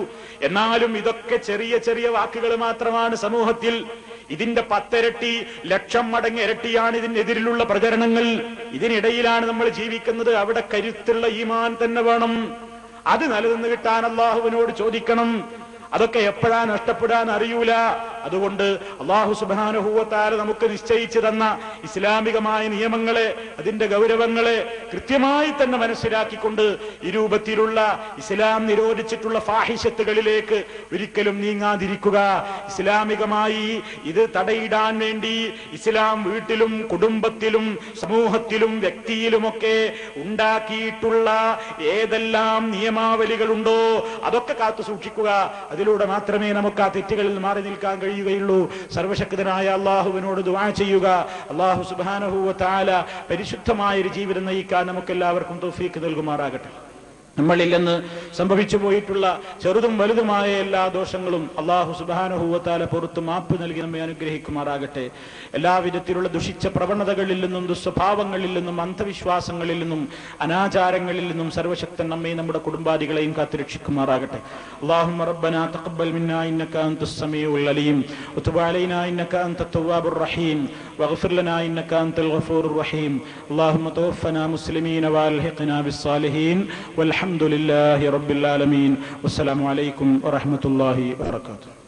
എന്നാലും ഇതൊക്കെ ചെറിയ ചെറിയ വാക്കുകൾ മാത്രമാണ് സമൂഹത്തിൽ. ഇതിന്റെ 10 ഇരട്ടി, 1,00,000 മടങ്ങ് ഇരട്ടിയാണ് ഇതിനെതിരിലുള്ള പ്രചരണങ്ങൾ. ഇതിനിടയിലാണ് നമ്മൾ ജീവിക്കുന്നത്. അവിടെ കരുത്തുള്ള ഈമാൻ തന്നെ വേണം. അത് നിലനിന്ന് കിട്ടാൻ അള്ളാഹുവിനോട് ചോദിക്കണം. അതൊക്കെ എപ്പോഴാ നഷ്ടപ്പെടാൻ അറിയൂല. അതുകൊണ്ട് അല്ലാഹു സുബ്ഹാനഹു വ തആല നമുക്ക് നിശ്ചയിച്ചു തന്ന ഇസ്ലാമികമായ നിയമങ്ങളെ, അതിന്റെ ഗൗരവങ്ങളെ കൃത്യമായി തന്നെ മനസ്സിലാക്കിക്കൊണ്ട് ഈ രൂപത്തിലുള്ള ഇസ്ലാം നിരോധിച്ചിട്ടുള്ള ഫാഹിഷത്തുകളിലേക്ക് ഒരിക്കലും നീങ്ങാതിരിക്കുക. ഇസ്ലാമികമായി ഇത് തടയിടാൻ വേണ്ടി ഇസ്ലാം വീട്ടിലും കുടുംബത്തിലും സമൂഹത്തിലും വ്യക്തിയിലുമൊക്കെ ഉണ്ടാക്കിയിട്ടുള്ള ഏതെല്ലാം നിയമാവലികളുണ്ടോ അതൊക്കെ കാത്തു സൂക്ഷിക്കുക. അതിലൂടെ മാത്രമേ നമുക്ക് ആ തെറ്റുകളിൽ മാറി നിൽക്കാൻ കഴിയുകയുള്ളൂ. സർവശക്തനായ അള്ളാഹുവിനോട് ദുആ ചെയ്യുക. അള്ളാഹു സുബ്ഹാനഹു വ തആല പരിശുദ്ധമായ ഒരു ജീവിതം നയിക്കാൻ നമുക്കെല്ലാവർക്കും തൗഫീഖ് നൽകുമാറാകട്ടെ. നമ്മളിൽ നിന്ന് സംഭവിച്ചു പോയിട്ടുള്ള ചെറുതും വലുതുമായ എല്ലാ ദോഷങ്ങളും അല്ലാഹു സുബ്ഹാനഹു വ തആല പുറത്തു മാപ്പ് നൽകി നമ്മെ അനുഗ്രഹിക്കുമാറാകട്ടെ. എല്ലാവിധത്തിലുള്ള ദുഷിച്ച പ്രവണതകളിൽ നിന്നും ദുസ്വഭാവങ്ങളിൽ നിന്നും അന്ധവിശ്വാസങ്ങളിൽ നിന്നും അനാചാരങ്ങളിൽ നിന്നും സർവശക്തൻ നമ്മെ നമ്മുടെ കുടുംബാദികളെയും കാത്തുരക്ഷിക്കുമാറാകട്ടെ. അല്ലാഹുമ്മ റബ്ബനാ തഖബ്ബൽ മിന്നാ ഇന്നക അൻതസ് സമീഉൽ അലീം വതുബ് അലൈനാ ഇന്നക അൻതത് തവ്വാബുർ റഹീം. واغفر لنا إنك أنت الغفور الرحيم. اللهم توفنا مسلمين والحقنا بالصالحين والحمد لله رب العالمين. والسلام عليكم ورحمة الله وبركاته.